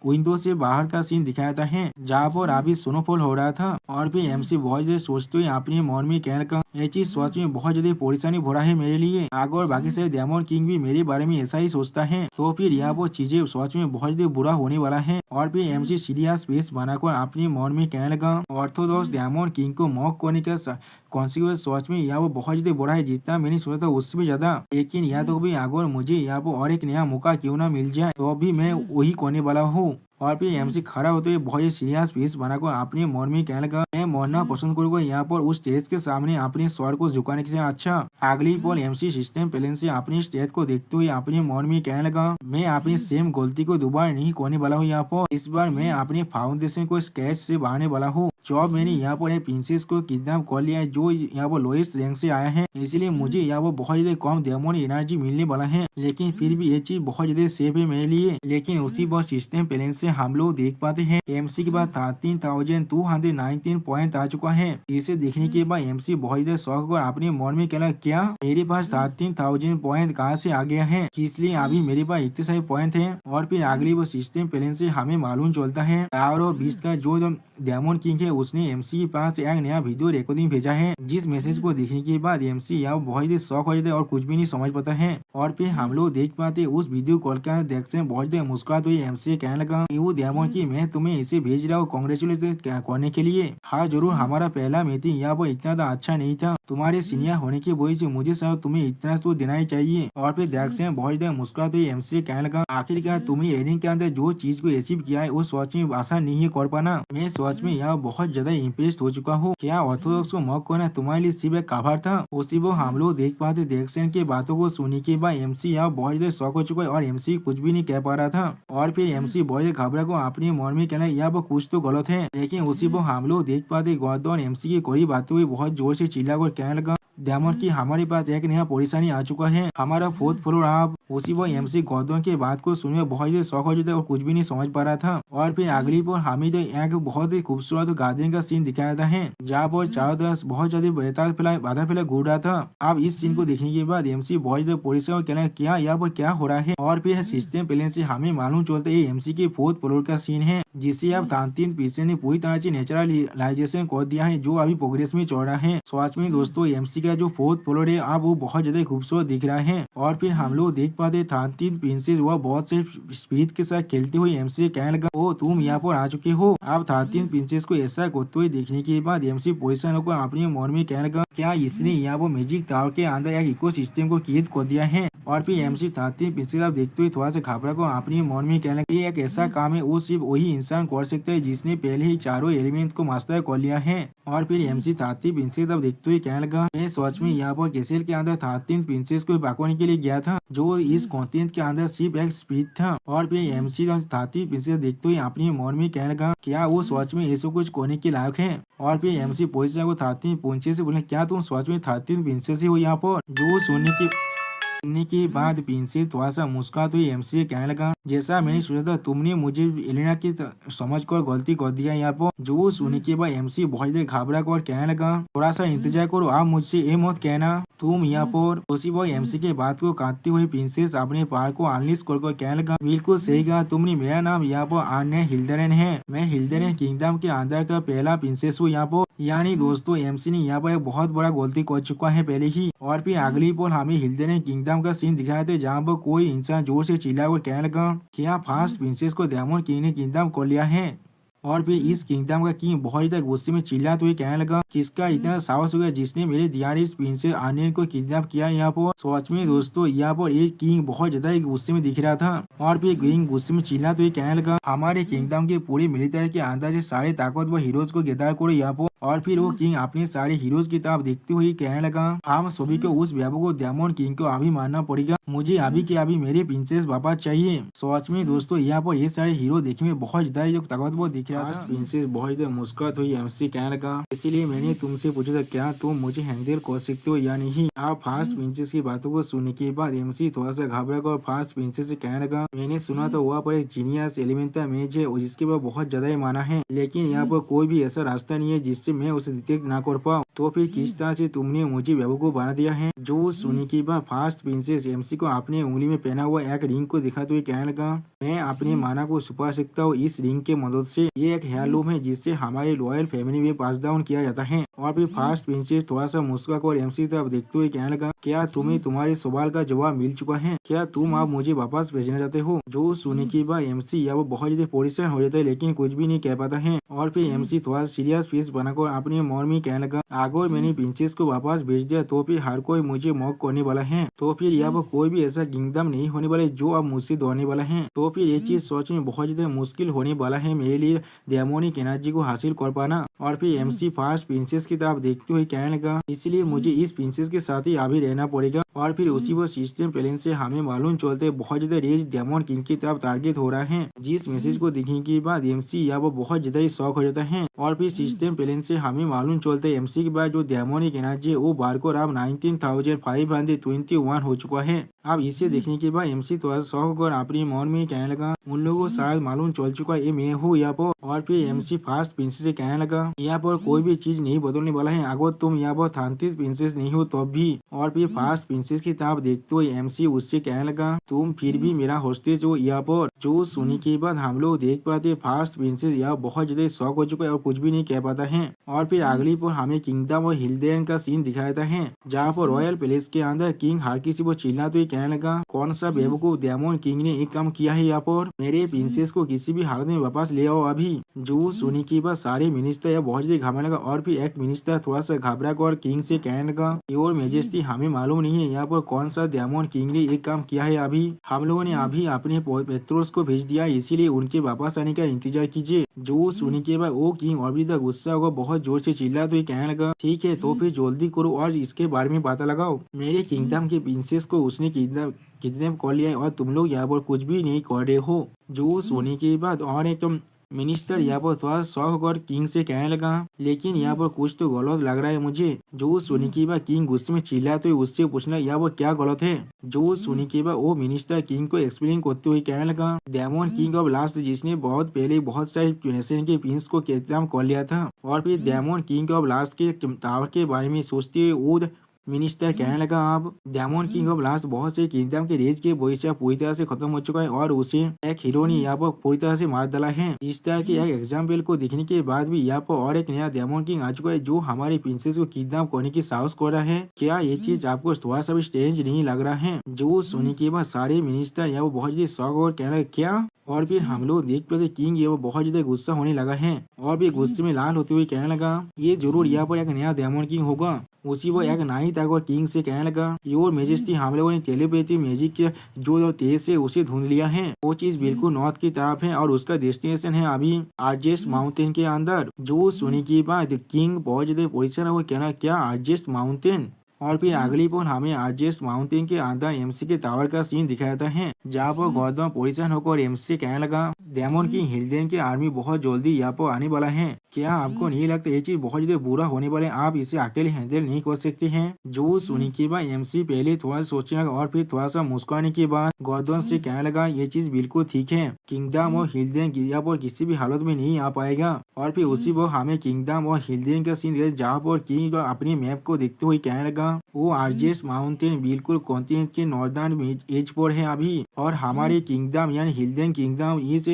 विंडो से बाहर का सीन दिखाता है जहाँ पर अभी स्नोफॉल हो रहा था। और फिर एमसी बहुत ज्यादा सोचते हुए अपने मन में कहने का ये चीज सच में बहुत ज्यादा परेशानी भरा है मेरे लिए अगर बाकी सारे डायमंड किंग भी मेरे बारे में ऐसा ही सोचता है तो फिर यहाँ पर चीजें सच में बहुत ज्यादा बुरा होने वाला है। और फिर एमसी सीरियस फेस बनाकर अपने मन में कहने लगा ऑर्थोडॉक्स डायमंड किंग को मॉक करने का कॉन्सिक्वेंस सच में यहाँ पर बहुत ज्यादा बुरा है जितना मैंने सोचा था उससे भी ज्यादा। लेकिन यहाँ तो भी अगर मुझे यहाँ पर और एक नया मौका क्यों ना मिल जाए तो भी मैं वही करने वाला हूँ। और फिर एमसी खड़ा होते हुए बहुत सीरियस फेस बनाकर अपने मन में कहने लगा मैं मरना पसंद करूंगा यहाँ पर उस स्टेज के सामने अपने स्वर को झुकाने से अच्छा। अगली पल एमसी सिस्टम प्लेन से अपने स्टेज को देखते हुए अपने मन में कहने लगा मैं अपनी सेम गलती को दोबारा नहीं करने वाला हूँ। यहाँ पर इस बार मैं अपने फाउंडेशन को स्केच से बढ़ाने वाला हूँ। जब मैंने यहाँ पर एक प्रिंसेस को किडनैप कर लिया है जो यहाँ पर लोएस्ट रैंक से आया है इसलिए मुझे यहाँ पर बहुत ज्यादा कम डायमंड एनर्जी मिलने वाला है लेकिन फिर भी ये चीज बहुत ज्यादा सेफ है मेरे लिए। लेकिन उसी बार सिस्टम प्लेन से हम लोग देख पाते हैं एमसी के बाद 13,219 पॉइंट आ चुका है। इसे देखने के बाद एमसी बहुत ज्यादा शौक और अपने मन में कहला क्या मेरे पास 13,000 पॉइंट कहाँ से आ गया है इसलिए अभी मेरे पास इतने सारे पॉइंट है। और फिर अगली वो सिस्टम प्लेन से हमें मालूम चलता है टावर ऑफ बीस्ट का जो डायमंड किंग है उसने एमसी के पास एक नया वीडियो रिकॉर्डिंग भेजा है जिस मैसेज को देखने के बाद एमसी यहाँ बहुत ही शौक हो जाता है और कुछ भी नहीं समझ पाता है। और फिर हम लोग देख पाते उस वीडियो कॉल का देखते बहुत देर मुस्कुराते हुए एमसी कहने लगा वो डायमंड की मैं तुम्हें इसे भेज रहा हूँ कांग्रेचुलेशन करने के लिए। हाँ जरूर हमारा पहला मीटिंग यहाँ पर इतना अच्छा नहीं था तुम्हारे सीनियर होने की वजह से मुझे शायद तुम्हें इतना तो देना ही चाहिए। और फिर देखते बहुत देर मुस्कुराते हुए एमसी कहने लगा आखिरकार तुमने एरिन के अंदर जो चीज को अचीव किया है वो सच में आसान नहीं है कर पाना। मैं सच में यहाँ बहुत ज्यादा इम्प्रेस हो चुका हूँ। क्या ऑर्थोडॉक्स को मॉक करना तुम्हारे लिए सिर्फ एक कवर था। उसी वो हम लोग देख पाते देखसेन के बातों को सुनने के बाद एमसी यहाँ बहुत ज्यादा शौक हो चुका है और एमसी कुछ भी नहीं कह पा रहा था। और फिर एमसी बहुत ज्यादा घबरा को अपने मन में कहना यहाँ पर कुछ तो गलत है। लेकिन उसी वो हम लोग देख पाते गॉर्डन एमसी की कड़ी बातों हुई बहुत जोर से चिल्ला कर कहने लगा डायमंड की हमारे पास एक नया परेशानी आ चुका है हमारा 4th फ्लोर आप। उसी वो एमसी गॉर्डन के बात को सुनकर बहुत ज्यादा शौक हो जाता है और कुछ भी नहीं समझ पा रहा था। और फिर अगली पर हमें तो एक बहुत ही खूबसूरत गार्डन का सीन दिखाया जाता है जहाँ पर चारों तरफ बहुत ज्यादा बादल फैला घूर रहा था। अब इस सीन को देखने के बाद एमसी बहुत ज्यादा परेशान और कहना क्या यहाँ पर क्या हो रहा है। और फिर सिस्टम प्लेन से हमें मालूम चलता है एमसी के 4th फ्लोर का सीन है जिसे अब 3 पीछे ने पूरी तरह से नेचुरलाइजेशन कर दिया है जो अभी प्रोग्रेस में चल रहा है। सच में दोस्तों एमसी का जो 4th फ्लोर है अब वो बहुत ज्यादा खूबसूरत दिख रहा है। और फिर हम लोग देख पाते 3 प्रिंसेस वह बहुत से स्पिरिट के साथ खेलते हुए एमसी कहने लगा ओ तुम यहाँ पर आ चुके हो। अब 3 प्रिंसेस को ऐसा करते हुए देखने के बाद एमसी परेशान होकर अपने मन में कहने लगा क्या इसने यहाँ पर मैजिक टावर के अंदर एक इकोसिस्टम को क्रिएट कर दिया है। और फिर एमसी 3 प्रिंसेस आप देखते हुए थोड़ा सा घबरा को अपने मन में कहने लगा ये एक ऐसा काम है वो सिर्फ वही इंसान कर सकता है जिसने पहले ही चारों एलिमेंट को मास्टर कर लिया है। और फिर एमसी 3 प्रिंसेस अब देखते हुए कहने लगा मैं सच में यहाँ पर कैसेल के अंदर 3 प्रिंसेस को पकड़ने के लिए गया था जो इस कॉन्टिनेंट के अंदर सिर्फ एक स्पीड था। और फिर एमसी 3 प्रिंसेस देखते हुए अपने मन में कहने लगा क्या वो सच में ऐसा कुछ करने के लायक है। और फिर एमसी पोइसा को 3 प्रिंसेस से बोले क्या तुम सच में 3 प्रिंसेस हो यहाँ पर। जो सुनने के बाद प्रिंसेस थोड़ा सा मुस्कुराते हुए एमसी कहने लगा जैसा मैंने सोचा था तुमने मुझे एलिना की समझ कर गलती कर दिया। यहाँ पर जो सुनने के बाद एमसी बहुत देर घबरा कर कहने लगा, थोड़ा सा इंतजार करो, आप मुझसे ये मत कहना तुम यहाँ पर। उसी वक्त एमसी के बात को काटते हुए प्रिंसेस अपने पार को अनलिस्ट कर कहने लगा, बिल्कुल सही कहा तुमने, मेरा नाम यहाँ पर आन्या हिल्डरेन है, मैं हिल्डरेन किंगडम के अंदर का पहला प्रिंसेस हूँ यहाँ पर। यानी दोस्तों एमसी ने यहाँ पर एक बहुत बड़ा गलती कर चुका है पहले ही। और फिर अगली पल हमें हिल्डरेन किंगडम का सीन दिखाया था जहाँ पर कोई इंसान जोर से चिल्ला कर कहने लगा, क्या फास्ट प्रिंसेस को डायमंड किंग ने किंगडम कर लिया है। और फिर इस किंगडम का किंग बहुत ज्यादा गुस्से में चिल्लाते हुए कहने लगा, किसका इतना साहस हो गया जिसने मेरे दियारी प्रिंसेस आर्यन को किडनैप किया। यहाँ पर सच में दोस्तों यहाँ पर एक किंग बहुत ज्यादा गुस्से में दिख रहा था। और फिर किंग गुस्से में चिल्लाते हुए कहने लगा, हमारे किंगडम के पूरी मिलिट्री के अंदर से सारे ताकतवर हीरोज को गिरफ्तार करो यहाँ पर। और फिर वो किंग अपने सारे हीरोज की तरफ देखते हुए कहने लगा, हम सभी को उस व्यापक डायमंड किंग को अभी मारना पड़ेगा, मुझे अभी के अभी मेरे प्रिंसेस वापस चाहिए। सच में दोस्तों यहाँ पर ये सारे हीरो देखने में बहुत ज्यादा ताकतवर दिख रहा था। प्रिंसेस बहुत ज्यादा मुस्कुरात हुई एमसी कहने लगा, इसीलिए मैंने तुमसे पूछा था क्या तुम मुझे हैंडल कर सकते हो या नहीं। आप फास्ट प्रिंसेस की बातों को सुनने के बाद एमसी थोड़ा सा घबरा कर फास्ट प्रिंसेस से कहने लगा, मैंने सुना था वहाँ पर एक जीनियस एलिमेंटा मेज है जिसके बाद बहुत ज्यादा ही माना है, लेकिन यहाँ पर कोई भी ऐसा रास्ता नहीं है जिससे मैं उसे डिटेक्ट ना कर पाऊँ, तो फिर किस तरह से तुमने मुझे बेवकूफ बना दिया है। जो सुनने के बाद फास्ट प्रिंसेस एमसी को अपने उंगली में पहना हुआ एक रिंग को दिखाते हुए कहने लगा, मैं अपने माना को छुपा सकता हूँ इस रिंग के मदद से, ये एक हेयरलूम है जिससे हमारे रॉयल फैमिली में पास डाउन किया जाता है। और फिर फास्ट प्रिंसेस थोड़ा सा मुस्कुरा कर एमसी तरफ देखते हुए कहने लगा, क्या तुम्हें तुम्हारे सवाल का जवाब मिल चुका है, क्या तुम आप मुझे वापस भेजना चाहते हो। जो सुनने के बाद एमसी या वो बहुत ज्यादा परेशान हो जाता है लेकिन कुछ भी नहीं कह पाता है। और फिर एमसी थोड़ा सीरियस फेस बनाकर अपने मन में कहने लगा, अगर मैंने प्रिंसेस को वापस भेज दिया तो फिर हर कोई मुझे मॉक करने वाला है, तो फिर यहाँ पर कोई भी ऐसा किंगडम नहीं होने वाला जो अब मुझसे दौड़ने वाला है, तो फिर ये चीज सोच में बहुत ज्यादा मुश्किल होने वाला है मेरे लिए डेमोनिक एनर्जी को हासिल कर पाना। और फिर एमसी फास्ट प्रिंसेस की तरफ देखते हुए कहने लगा, इसलिए मुझे इस प्रिंसेस के साथ ही अभी रहना पड़ेगा। और फिर उसी वो सिस्टम प्लान से हमें मालूम चलते बहुत ज्यादा रेज डेमोन किंग की तरफ टारगेट हो रहा है, जिस मैसेज को देखने के बाद एमसी या वो बहुत ज्यादा ही शौक हो जाता है। और फिर सिस्टम प्लान से हमें मालूम चलते एमसी के बाद जो डेमोनिक एनर्जी वो बारकोड अब 19,521 हो चुका है। अब इसे देखने के बाद एमसी थोड़ा शौक और अपनी मन में कहने लगा, उन लोगों को शायद मालूम चल चुका है मैं हूँ यहाँ पर। और फिर एमसी फास्ट प्रिंसेस से कहने लगा, यहाँ पर कोई भी चीज नहीं बदलने वाला है, अगर तुम यहाँ पर थांतित प्रिंसेस नहीं हो तब भी। और फिर फास्ट प्रिंसेस की तरफ देखते हुए एमसी उससे कहने लगा, तुम फिर भी मेरा होस्टेज हो यहाँ पर। जो सुनने के बाद हम लोग देख पाते फास्ट प्रिंसेस यहाँ बहुत ज्यादा शौक हो चुका है और कुछ भी नहीं कह पाता है। और फिर अगली पर हमें किंगडम और हिल्डेन का सीन दिखाता है जहाँ पर रॉयल पैलेस के अंदर किंग हर किसी को चिल्लाते हुए कहने लगा, कौन सा बेवकूफ डेमोन किंग ने एक काम किया है यहाँ पर, मेरे प्रिंसेस को किसी भी हालत में वापस ले आओ अभी। जो सुनी के बाद सारे मिनिस्टर या बहुत ज्यादा घबराने लगा। और फिर एक मिनिस्टर थोड़ा सा घबरा कर किंग से कहने लगा, योर मेजेस्टी हमें मालूम नहीं है यहाँ पर कौन सा डेमोन किंग ने एक काम किया है, अभी हम लोगों ने अभी अपने पेट्रोल्स को भेज दिया, इसीलिए उनके वापस आने का इंतजार कीजिए। जो सुनी के बाद वो किंग और भी तक गुस्सा होगा बहुत जोर से चिल्ला तो कहने लगा, ठीक है तो फिर जल्दी करो और इसके बारे में पता लगाओ, मेरे किंगडम के प्रिंसेस को उसने किडनैप कर लिया है और तुम लोग यहाँ पर कुछ भी नहीं कर रहे हो। जो सोने के बाद और एक मिनिस्टर यहाँ पर थोड़ा शौक और किंग से कहने लगा, लेकिन यहाँ पर कुछ तो गलत लग रहा है मुझे। जो सुनी के बाद किंग गुस्से में चिल्ला तो उससे पूछना यहाँ पर क्या गलत है। जो सुनी के बाद वो मिनिस्टर किंग को एक्सप्लेन करते हुए कहने लगा, डेमोन किंग ऑफ लास्ट जिसने बहुत पहले बहुत सारे नेशन के प्रिंस को किडनैप कर लिया था। और फिर डेमोन किंग ऑफ लास्ट के टावर के बारे में सोचते हुए वो मिनिस्टर कहने लगा, अब डेमोन किंग ऑफ लास्ट बहुत से किंगडम के रेज के भविष्य पूरी तरह से खत्म हो चुका है और उसे एक हीरो ने यहाँ पर पूरी तरह से मार डाला है। इस तरह के एक एग्जाम्पल को देखने के बाद भी यहाँ पर और एक नया डेमोन किंग आ चुका है जो हमारे प्रिंसेस को किडनैप करने की साहस कर रहा है। क्या ये चीज आपको थोड़ा सा भी स्ट्रेंज नहीं लग रहा है। जो सुनने के बाद सारे मिनिस्टर यहाँ बहुत ज्यादा शौक और कहने लगे क्या। और फिर हम लोग देख पाते किंग ये वो बहुत ज्यादा गुस्सा होने लगा है और भी गुस्से में लाल होते हुए कहने लगा, ये जरूर यहाँ पर एक नया डेमोन किंग होगा। उसी वो एक नाई तक और किंग से कहने लगा, योर मेजेस्टी हम लोगों ने टेलीपैथी मैजिक के जो तेज से उसे ढूंढ लिया है, वो चीज बिल्कुल नॉर्थ की तरफ है और उसका डेस्टिनेशन है अभी आर्जेस्ट माउंटेन के अंदर। जो सुनी की बात किंग बहुत ज्यादा परेशान है वो कहना, क्या आर्जेस्ट माउंटेन। और फिर अगली पल हमें आरजेस्ट माउंटेन के अंदर एमसी के टावर का सीन दिखाता है, जहाँ पर गौतम परेशान होकर एमसी कहने लगा डेमन किंग हिल्डेन की आर्मी बहुत जल्दी यहाँ पर आने वाला है। क्या आपको नहीं लगता ये चीज बहुत ज्यादा बुरा होने वाला है? आप इसे अकेले हैंडल नहीं कर सकते हैं? जो सुनने के बाद एमसी पहले थोड़ा सोचने लगा और फिर थोड़ा सा मुस्कुराने के बाद गौतम से कहने लगा ये चीज बिल्कुल ठीक है, किंगडम और हिल्डेन यहाँ पर किसी भी हालत में नहीं आ पाएगा। और फिर उसी वक्त हमें किंगडम और हिल्डेन का सीन दिखाया, जहाँ पर किंग अपनी मैप को देखते हुए कहने लगा वो आरजेस माउंटेन बिल्कुल कॉन्टिनेंट के नॉर्दर्न एज पर है अभी, और हमारे किंगडम यानी हिल्डेन किंगडम इस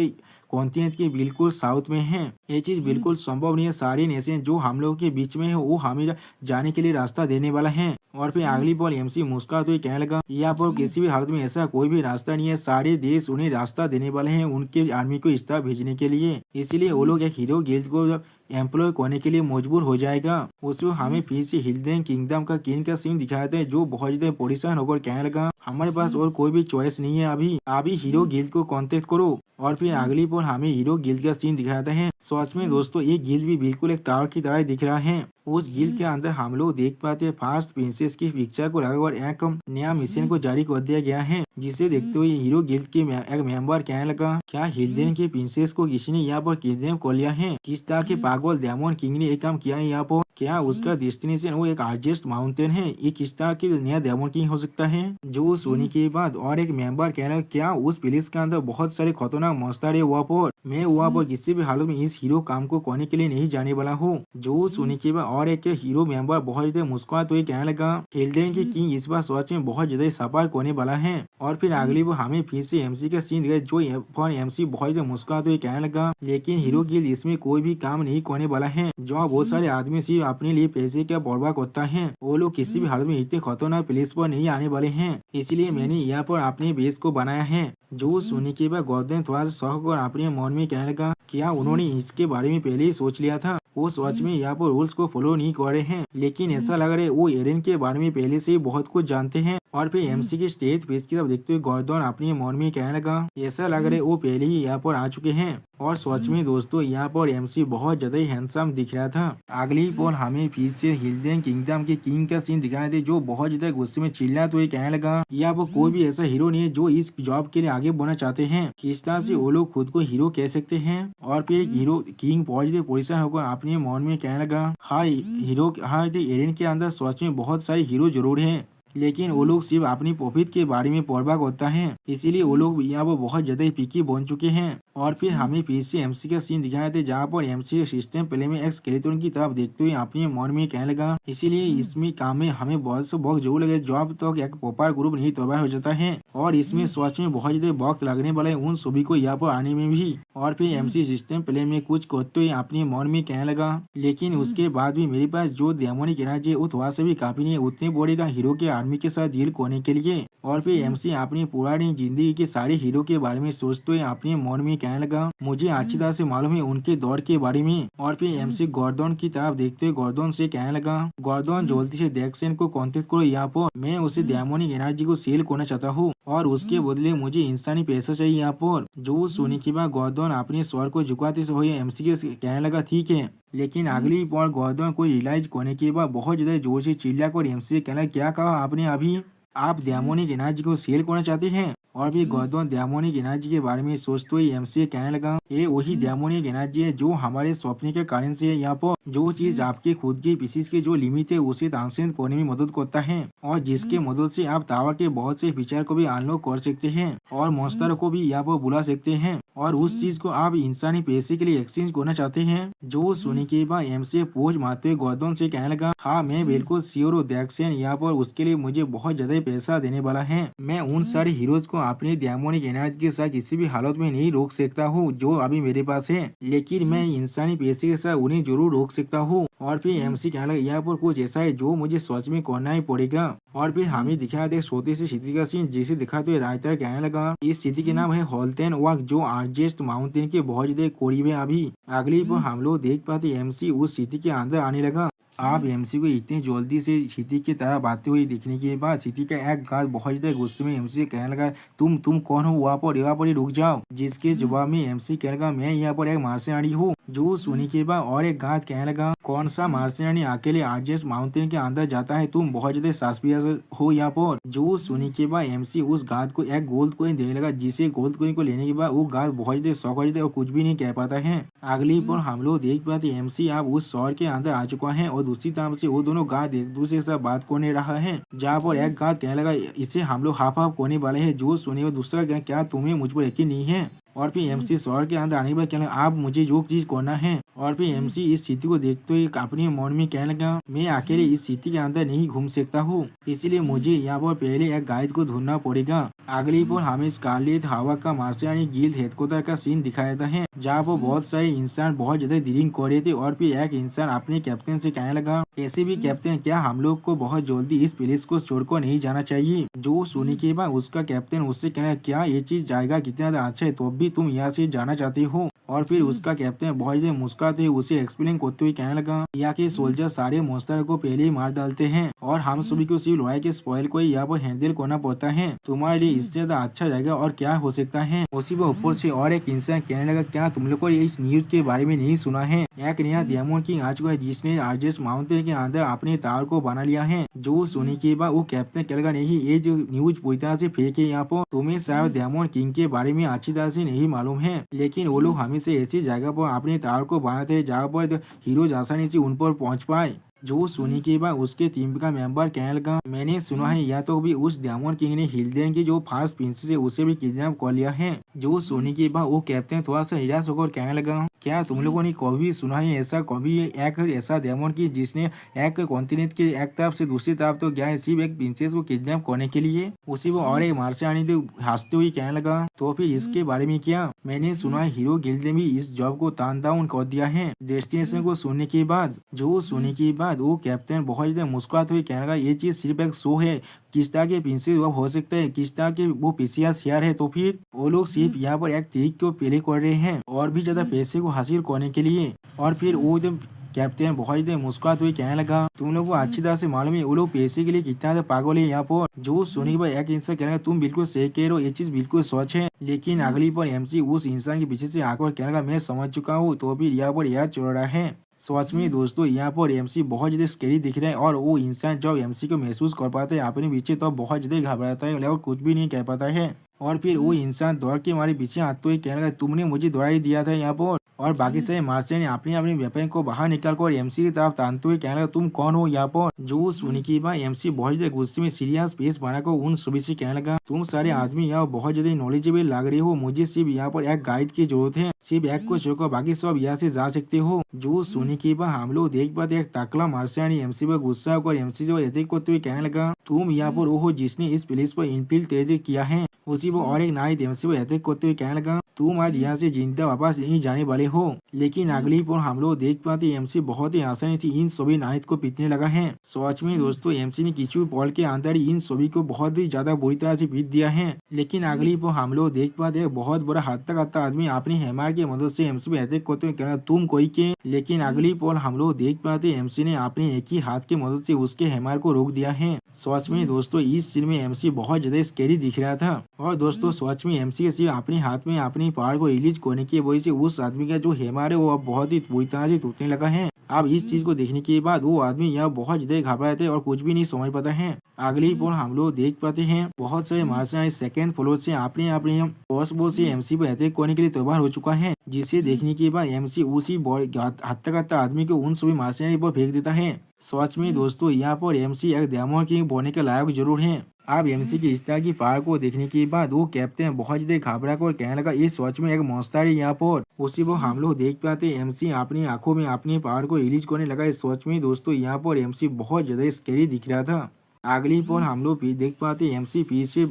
कॉन्टिनेंट के बिल्कुल साउथ में है। ये चीज बिल्कुल संभव नहीं है। सारे नेशन जो हम लोगों के बीच में है वो हमें जाने के लिए रास्ता देने वाला है। और फिर अगली बॉल एमसी मुस्कुराते हुए कहने लगा यहाँ पर किसी भी हालत में ऐसा कोई भी रास्ता नहीं है, सारे देश उन्हें रास्ता देने वाले हैं उनके आर्मी को इस्ताफ भेजने के लिए, इसलिए वो लोग एक हीरो गिल्ड को एम्प्लॉय करने के लिए मजबूर हो जाएगा। उसमें हमें फिर से हिल्डेन किंगडम का किंग का सीन दिखाते हैं, जो बहुत ज्यादा परेशान होकर कहने लगा हमारे पास और कोई भी चॉइस नहीं है, अभी हीरो गिल्ड को कांटेक्ट करो। और फिर अगली पल हमें हीरो गिल्ड का सीन दिखाते हैं। सच में दोस्तों ये गिल्ड भी बिल्कुल एक टावर की तरह दिख रहा है। उस गिल्ड के अंदर हम लोग देख पाते हैं फास्ट प्रिंसेस की पिक्चर को लगाकर एक नया मिशन को जारी कर दिया गया है, जिसे देखते हुए हीरो गिल्ड के एक मेंबर कहने लगा क्या हिल्डेन के प्रिंसेस को किसी ने यहाँ पर किडनैप कर लिया है? किस तरह के पागल डेमन किंग ने एक काम किया है यहाँ पर? क्या उसका डेस्टिनेशन वो एक आरजेस्ट माउंटेन है? ये किस तरह के नया डेमन किंग हो सकता है? जो सोने के बाद और एक मेंबर कहना लगा क्या उस प्लेस के अंदर बहुत सारे खतरनाक मॉन्स्टर है वहाँ पर? मैं वहाँ पर किसी भी हालत में इस हीरो काम को करने के लिए नहीं जाने वाला हूँ। जो सोने के बाद और एक हीरो मेंबर बहुत ज्यादा मुस्कुराते हुए कहने लगा हिल्डेन की किंग इस बार सच में बहुत ज्यादा सफर करने वाला है। और फिर अगली बार हमें फिर से एमसी का सीन दिखाया, जो एमसी बहुत ज्यादा मुस्कुराते हुए कहने लगा लेकिन हीरो गिल्ड इसमें कोई भी काम नहीं करने वाला है, जो बहुत सारे आदमी सिर्फ अपने लिए पैसे का बर्बाद करता है, वो लोग किसी भी हालत में इतने खतरनाक प्लेस पर नहीं आने वाले हैं, इसलिए मैंने यहाँ पर अपने बेस को बनाया है। जो सुनने के बाद गौतम थोड़ा सा शौक और अपने मन में कहने लगा क्या उन्होंने इसके बारे में पहले ही सोच लिया था? वो सच में यहाँ पर रूल्स को फॉलो नहीं कर रहे हैं, लेकिन ऐसा लग रहा है वो एरेन के बारे में पहले से ही बहुत कुछ जानते हैं। और फिर एमसी के स्टेज पेज की तरफ देखते हुए गौतम अपने मन में कहने लगा ऐसा लग रहा है वो पहले ही यहाँ पर आ चुके हैं। और सच में दोस्तों यहाँ पर एमसी बहुत ज्यादा ही हैंडसम दिख रहा था। अगली पल हमें फिर से हिल्डेन किंगडम के किंग का सीन दिखाए थे, जो बहुत ज्यादा गुस्से में चिल्ला तो ये कहने लगा यहाँ पर कोई भी ऐसा हीरो नहीं है जो इस जॉब के लिए आगे बढ़ना चाहते हैं, किस तरह से वो लोग खुद को हीरो कह सकते हैं। और फिर हीरो किंग बहुत ज्यादा परेशान होकर अपने मन में कहने लगा हाँ हीरो एरेन के अंदर सच में बहुत सारे हीरो जरूर है, लेकिन वो लोग सिर्फ अपनी प्रॉफिट के बारे में परवाह करता है, इसीलिए वो लोग यहाँ पर बहुत ज्यादा ही पिकी बन चुके हैं। और फिर हमें फिर से एमसी का सीन दिखाए थे, जहाँ पर एमसी सिस्टम प्ले में एक स्केलेटन की तरफ देखते हुए अपने मन में कहने लगा इसीलिए इसमें काम में हमें बहुत से बहुत जरूर लगे, जॉब तो एक प्रॉपर ग्रुप नहीं तैयार हो जाता है और इसमें सच में बहुत ज्यादा वक्त लगने वाला है उन सभी को यहाँ पर आने में भी। और फिर एमसी सिस्टम प्ले में कुछ करते हुए अपने मन में कहने लगा लेकिन उसके बाद भी मेरे पास जो डेमोनिक एनर्जी है वो थोड़ा सा भी काफी नहीं है उतने बड़े हीरो के आर्मी के साथ डील करने के लिए। और फिर एमसी अपनी पुरानी जिंदगी के सारे हीरो के बारे में सोचते हुए अपने मन में कहने लगा मुझे अच्छी तरह से मालूम है उनके दौर के बारे में। और फिर एमसी गॉर्डन की तरफ देखते हुए गॉर्डन से कहने लगा गॉर्डन जल्दी से डेक्सन को कांटेक्ट करो, यहाँ पर मैं उसे डेमोनिक एनर्जी को सेल करना चाहता हूँ और उसके बदले मुझे इंसानी पैसा चाहिए यहाँ पर। जो सुनने के बाद गॉर्डन अपने स्वर को झुकाते हुए एमसी के कहने लगा ठीक है, लेकिन अगली बार गौतम को रियलाइज करने के बाद बहुत ज्यादा जोर से चिल्ला कर एमसी से कहना क्या कहा आपने अभी? आप डेमोनिक एनर्जी को सेल करना चाहते हैं? और भी गौतम डेमोनिक एनर्जी के बारे में सोचते हुए एमसी कहने लगा ये वही डेमोनिक एनर्जी है जो हमारे सपने के कारण से यहाँ पर जो चीज आपके खुद की पीसीस के जो लिमिट है उसे ट्रांसलेट करने में मदद करता है और जिसके मदद से आप टावर के बहुत से फीचर को भी अनलॉक कर सकते हैं और मॉन्स्टर को भी यहाँ पर बुला सकते हैं और उस चीज को आप इंसानी पैसे के लिए एक्सचेंज करना चाहते हैं। जो सुनने के बाद एमसी पोज मारते हुए गौतम से कहने लगा हाँ मैं बिल्कुल श्योर हूँ डेक्सन यहाँ पर उसके लिए मुझे बहुत ज्यादा पैसा देने वाला है। मैं उन सारे हीरोज को अपने डेमोनिक एनर्जी के साथ किसी भी हालत में नहीं रोक सकता हूँ जो अभी मेरे पास है, लेकिन मैं इंसानी पैसे के साथ उन्हें जरूर रोक सकता हूँ। और फिर एमसी कहने लगा यहाँ पर कुछ ऐसा है जो मुझे सच में करना ही पड़ेगा। और फिर हमें दिखाया दे छोटी सी सिटी का सीन, जिसे दिखाते हुए राइटर कहने लगा इस सिटी के नाम है हॉल्टेन वर्क जो आर्जेस्ट माउंटेन के बहुत ज्यादा करीब है। अभी अगली पर हम लोग देख पाते एमसी उस सिटी के अंदर आने लगा। आप एमसी को इतनी जल्दी से सिटी की तरह आते हुए दिखने के बाद सिटी का एक गार्ड बहुत ज्यादा गुस्से में एमसी से कहने लगा तुम कौन हो? वहाँ पर ही रुक जाओ। जिसके जवाब में एमसी कहने लगा मैं यहाँ पर एक मार्शल हूँ जो सुनी के बाद और एक गात कहने लगा, कौन सा मार्शियन अकेले आरजेस माउंटेन के अंदर जाता है, तुम बहुत ज्यादा सस्पिशियस हो यहाँ पर। जो सुनी के बाद एमसी उस गात को एक गोल्ड कोइन देने लगा, जिसे गोल्ड कोइन को लेने के बाद वो गात बहुत ज्यादा शौक हो जाता है और कुछ भी नहीं कह पाता है। अगली पर हम लोग देख पाते एमसी अब उस शहर के अंदर आ चुका है और दूसरी तरफ से वो दोनों गात एक दूसरे के साथ बात करने रहा है, जहाँ पर एक गात कहने लगा, इसे हम लोग हाफ हाफ करने वाले हैं। जो सुनी और दूसरा क्या तुम्हें मुझ पर यकीन नहीं है। और फिर एमसी शहर के अंदर आने के बाद कहने लगा, आप मुझे जो चीज करना है। और फिर एमसी इस स्थिति को देखते हुए अपने मन में कहने लगा, मैं अकेले इस स्थिति के अंदर नहीं घूम सकता हूँ, इसलिए मुझे यहाँ पर पहले एक गाइड को ढूंढना पड़ेगा। अगली पर हमें स्कारलेट हवा का मार्शियन गिल्ड हेडक्वार्टर का सीन दिखाया जाता है, जहाँ पर बहुत सारे इंसान बहुत ज्यादा ड्रिंक कर रहे थे। और फिर एक इंसान अपने कैप्टन से कहने लगा, ऐसे भी कैप्टन, क्या हम लोग को बहुत जल्दी इस प्लेस को छोड़कर नहीं जाना चाहिए। जो सुनी के बाद उसका कैप्टन उससे कहना, क्या ये चीज जाएगा कितना अच्छा है, तो भी तुम यहाँ से जाना चाहते हो। और फिर उसका कैप्टन बहुत ज्यादा मुस्कुराते हुए उसे एक्सप्लेन करते हुए कहने लगा, यहाँ के सोल्जर सारे मॉन्स्टर को पहले ही मार डालते हैं और हम सभी को सिर्फ लड़ाई के स्पॉइल को ही यहाँ पर हैंडल करना पड़ता है, तुम्हारे लिए इससे ज्यादा अच्छा जाएगा और क्या हो सकता है। उसी पर ऊपर से और एक इंसान कहने लगा, क्या तुम लोग को इस न्यूज के बारे में नहीं सुना है, एक नया डायमंड किंग आ चुका है जिसने आरजेस माउंटेन के अंदर अपने टावर को बना लिया है। जो सुनी के बाद वो कैप्टन कहेगा, नहीं, ये जो न्यूज पूरी तरह से फेक है, यहाँ पर तुम्हें शायद डायमंड किंग के बारे में अच्छी तरह से नहीं मालूम है, लेकिन वो लोग हमें से ऐसी जगह पर अपने टावर को बनाते हैं जहाँ पर हीरोज आसानी से उन पर पहुँच पाए। जो सुनी के बाद उसके टीम का मेंबर कहने लगा, मैंने सुना है या तो भी उस डायमंड किंग ने हिल्डेन की जो फास्ट प्रिंसेस है उसे भी किडनैप कर लिया है। जो सुनी के बाद वो कैप्टन थोड़ा सा निराश होकर कहने लगा, क्या तुम लोगों ने कभी सुना है ऐसा, कभी एक ऐसा डायमंड की जिसने एक कॉन्टिनेंट के एक तरफ से दूसरी तरफ तो गया है सिर्फ एक प्रिंसेस को किडनैप करने के लिए। उसी वो और एक मार्शियन तो हंसते हुए कहने लगा, तो फिर इसके बारे में क्या, मैंने सुना है हीरो गिल्ड ने भी इस जॉब को टर्न डाउन कर दिया है। डेस्टिनेशन को सुनने के बाद जो सुनने के बाद वो कैप्टन बहुत ज्यादा मुस्कुराते हुए कहने लगा, ये चीज सिर्फ एक शो है, किस तरह के प्रिंसेस वो हो सकता है, किस तरह के वो पीसीआर शेयर है, तो फिर वो लोग सिर्फ यहाँ पर एक ट्रिक को प्ले कर रहे हैं और भी ज्यादा पैसे को हासिल करने के लिए। और फिर वो जब कैप्टन बहुत ज्यादा मुस्कुराते हुए कहने लगा, तुम लोग को अच्छी तरह से मालूम है वो लोग पैसे के लिए कितना ज्यादा पागल है यहाँ पर। जो सुनी के बाद एक इंसान कहने लगा, तुम बिल्कुल सही कह रहे हो, ये चीज बिल्कुल सच है। लेकिन अगली पर एमसी उस इंसान के पीछे से आकर कहने लगा, मैं समझ चुका हूँ, तो फिर यहाँ पर यार चल रहा है। सच में दोस्तों यहाँ पर एमसी बहुत ज्यादा स्कैरी दिख रहा है और वो इंसान जब एमसी को महसूस कर पाता है अपने पीछे तो बहुत ज्यादा घबराता है और कुछ भी नहीं कह पाता है। और फिर वो इंसान दौड़ के हमारे पीछे आते हुए कहने लगा, तुमने मुझे दौड़ा ही दिया था यहाँ पर। और बाकी सारे मार्शियन ने अपने अपने वेपन को बाहर निकाल कर एमसी की तरफ तानते हुए कहने लगा, तुम कौन हो यहाँ पर। जो सुनी की बात एमसी बहुत ज्यादा गुस्से में सीरियस फेस बनाकर उन सभी से कहने लगा, तुम सारे आदमी यहाँ बहुत ज्यादा नॉलेजेबल लग रहे हो, मुझे सिर्फ यहाँ पर एक गाइड की जरूरत है, सिर्फ एक को छोड़कर बाकी सब यहाँ से जा सकते हो। जो सुनी की बात हम लोग देख पाते एक टकला मार्शियन एमसी पर गुस्सा होकर एमसी जो अटैक करते हुए कहने लगा, तुम यहाँ पर वो हो जिसने इस प्लेस पर इनफिल्ट्रेट किया है। उसी वो और एक नाइट एमसी पर अटैक करते हुए कहने लगा, तुम आज यहाँ से जिंदा वापस नहीं जाने वाले हो। लेकिन अगली पर हम लोग देख पाते एमसी बहुत ही आसानी से इन सभी नाइट को पीटने लगा है। सच में दोस्तों एमसी ने किसी पॉल के अंदर इन सभी को बहुत ही ज्यादा बुरी तरह से पीट दिया है। लेकिन अगली पर हम लोग देख पाते बहुत बड़ा हत्या करता आदमी अपनी हैमर की मदद से एमसी पे अटैक करते हुए कहना, तुम कोई के। लेकिन अगली पॉल हम लोग देख पाते एमसी ने अपने एक ही हाथ की मदद से उसके हैमर को रोक दिया है। सच में दोस्तों इस सीन में एमसी बहुत ज्यादा स्कैरी दिख रहा था। और दोस्तों सच में एमसी के सिर्फ अपने हाथ में अपनी पावर को रिलीज करने की वजह से उस आदमी का जो हैमर है वो अब बहुत ही बुरी तरह से टूटने लगा है। अब इस चीज को देखने के बाद वो आदमी यहाँ बहुत ज्यादा घबराए थे और कुछ भी नहीं समझ पाता है। अगली पर हम लोग देख पाते हैं बहुत सारे मार्शियन सेकंड फ्लोर से अपने अपने क्रॉसबो से एमसी पर अटैक करने के लिए तैयार हो चुका है, जिसे देखने के बाद एमसी उसी हत्या करता आदमी को उन सभी मार्शियन पर फेंक देता है। सच में दोस्तों यहाँ पर एमसी एक डायमंड किंग बनने के लायक जरूर है। अब एमसी की इस तरह की पावर को देखने के बाद वो कैप्टन बहुत ज्यादा घबरा कर कहने लगा, ये सच में एक मॉन्स्टर है यहाँ पर। उसी वो हम लोग देख पाते एमसी अपनी आंखों में अपनी पावर को रिलीज करने लगा। सच में दोस्तों यहाँ पर एमसी बहुत ज्यादा स्कैरी दिख रहा था। अगली पर हम लोग देख पाते एमसी फिर से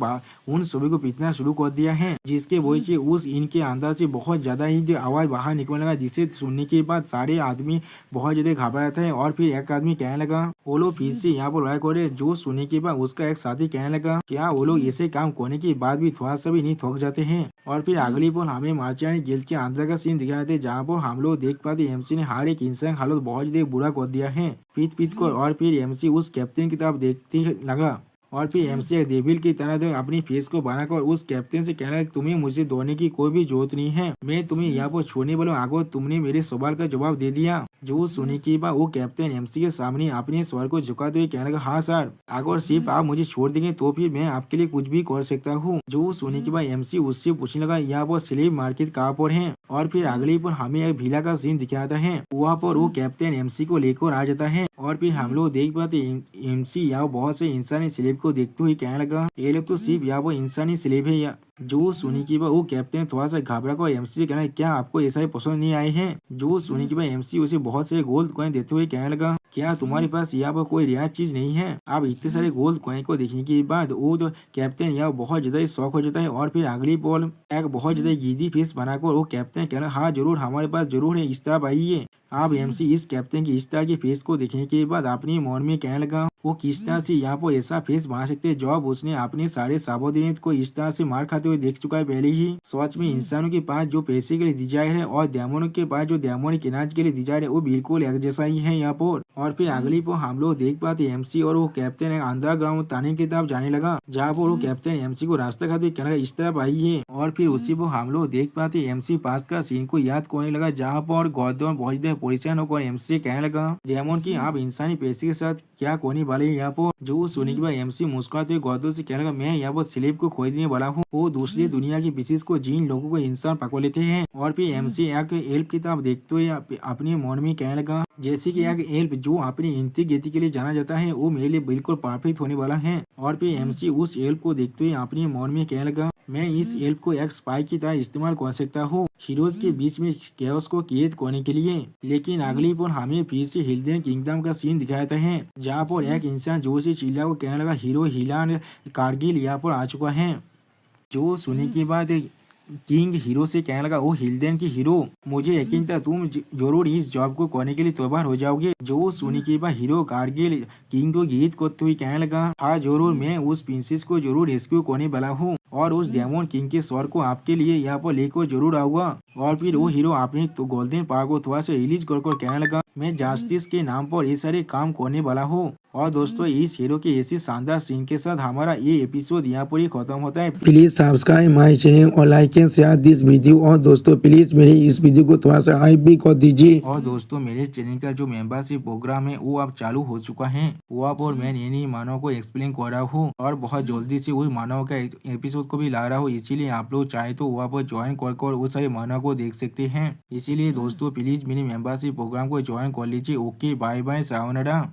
उन सभी को पीटना शुरू कर दिया है, जिसके वजह से उस इनके अंदर से बहुत ज्यादा ही आवाज बाहर निकलने लगा, जिसे सुनने के बाद सारे आदमी बहुत ज्यादा घबराते हैं। और फिर एक आदमी कहने लगा, वो लोग फिर से यहाँ पर लड़ाई करे। जो सुनने के बाद उसका एक साथी कहने लगा, क्या वो लोग ऐसे काम करने के बाद भी थोड़ा सा भी नहीं थक जाते हैं। और फिर अगली पर हमें मार्शियन गिल्ड के अंदर का सीन दिखाए थे, जहाँ पर हम लोग देख पाते एमसी ने हर एक इंसान हालत बहुत ज्यादा बुरा कर दिया है पीट कर। और फिर एमसी उस कैप्टन की तरफ देखते लगा। और फिर एमसी डेविल की तरह अपनी फेस को बनाकर उस कैप्टन से कहना तुम्हें मुझे दौड़ने की कोई भी जरूरत नहीं है, मैं तुम्हें यहाँ पर छोड़ने वाला हूँ। आगो तुमने मेरे सवाल का जवाब दे दिया। जो सुनने के बाद वो कैप्टन एमसी के सामने अपने स्वर को झुकाते हुए कहने लगा हाँ सर, अगर सिर्फ आप मुझे छोड़ देंगे तो फिर मैं आपके लिए कुछ भी कर सकता हूँ। जो सुनने के बाद एमसी उससे पूछने लगा यहाँ पर स्लेव मार्केट कहाँ पर है। और फिर अगले पर हमें एक भीला का सीन दिखाता है, वहाँ पर वो कैप्टन एमसी को लेकर आ जाता है। और फिर हम लोग देख पाते एमसी यहाँ बहुत से इंसानी स्लेब को देखते हुए कहने लगा ये लोग तो सिर्फ यहाँ वो इंसानी स्लेब है। या जो सुनी की बात वो कैप्टन थोड़ा सा घबरा कर एमसी से कहना क्या आपको ये सारे पसंद नहीं आए हैं। जो सुनी की बात एमसी उसे बहुत से गोल्ड कॉइन देते हुए कहने लगा क्या तुम्हारे पास यहाँ पर कोई रियायत चीज नहीं है। अब इतने सारे गोल्ड कॉइन को देखने के बाद वो तो कैप्टन यहाँ बहुत ज्यादा शौक हो जाता है। और फिर अगली बॉल एक बहुत ज्यादा गीदी फिश बनाकर वो कैप्टन कहना हाँ जरूर हमारे पास जरूर है, इस तरह आइए। अब एमसी इस कैप्टन की इस तरह की फेस को देखने के बाद अपनी मन में कहने लगा वो किस तरह से यहाँ पर ऐसा फेस बना सकते हैं जब उसने अपने सारे साबोदिनियत को इस तरह से मार खाते हुए देख चुका है पहले ही। सच में इंसानों के पास जो पैसे के लिए डिजायर है और डेमोनों के पास जो डेमोनिक इनाज के लिए डिजायर है वो बिल्कुल एक जैसा ही है यहाँ पर। और फिर अगली पर हम लोग देख पाते एमसी और वो कैप्टन एक अंडरग्राउंड ताने की तरफ जाने लगा, जहाँ पर वो कैप्टन एमसी को रास्ता खाते कहने लगा इस तरफ आइए। और फिर उसी पर हम लोग देख पाते एमसी पास का सीन को याद करने लगा, जहाँ पर गौतम बहुत ज्यादा परेशान होकर एमसी से कहने लगा डेमोन की आप इंसानी पैसे के साथ क्या करने वाले हैं यहाँ पर। जो सुनने के बाद एमसी मुस्कुराते हुए गौतम से कहने लगा मैं यहाँ पर स्लेब को खरीदने वाला हूँ, वो दूसरी दुनिया की विशेष को जिन लोगों को इंसान पकड़ लेते हैं। और फिर एमसी एक एल्फ की तरफ देखते हुए अपने मन में कहने लगा जैसे कि एक एल्फ जो अपनी इंटीग्रिटी के लिए जाना जाता है वो मेरे लिए बिल्कुल परफेक्ट होने वाला है। और फिर एमसी उस एल्फ को देखते हुए अपने मन में कहने लगा मैं इस एल्फ को एक स्पाई की तरह इस्तेमाल कर सकता हूँ हीरोज के बीच में कैओस को कैद करने के लिए। लेकिन अगली पर हमें फिर से हिल्डेन किंगडम का सीन दिखाता है, जहाँ पर एक इंसान जोर से चिल्ला को कहने लगा हीरो हिलान कारगिल यहाँ पर आ चुका है। जो सुनने के बाद किंग हीरो से कहने लगा ओ हिल्डेन की हीरो मुझे यकीन था तुम जरूर इस जॉब को करने के लिए तैयार हो जाओगे। जो सुनी के बाद हीरो कारगिल किंग को गीत करते हुए कहने लगा हाँ जरूर मैं उस प्रिंसेस को जरूर रेस्क्यू करने वाला हूँ और उस डेमोन किंग के स्वर को आपके लिए यहाँ पर लेकर जरूर आऊंगा। और फिर वो हीरो अपने तो गोल्डन पावर को थोड़ा सा रिलीज कर कहने लगा मैं जस्टिस के नाम पर ये सारे काम करने वाला हूँ। और दोस्तों इस हीरो के ऐसी शानदार सीन के साथ हमारा ये एपिसोड यहाँ पर ही खत्म होता है। प्लीज सब्सक्राइब माय चैनल और like and share this video. और दोस्तों प्लीज मेरे इस वीडियो को थोड़ा सा हाइप भी कर दीजिए। और दोस्तों मेरे चैनल का जो मेंबरशिप प्रोग्राम है वो अब चालू हो चुका है, वहाँ पर मैं नई मानव को एक्सप्लेन कर रहा हूँ और बहुत जल्दी से वही मानव का एपिसोड को भी ला रहा हूँ। इसीलिए आप लोग चाहे तो वहाँ पर ज्वाइन कर वो सारे मानव को देख सकते हैं। इसीलिए दोस्तों प्लीज मेरे मेंबरशिप प्रोग्राम को ज्वाइन कर लीजिए। Okay bye bye sayonara.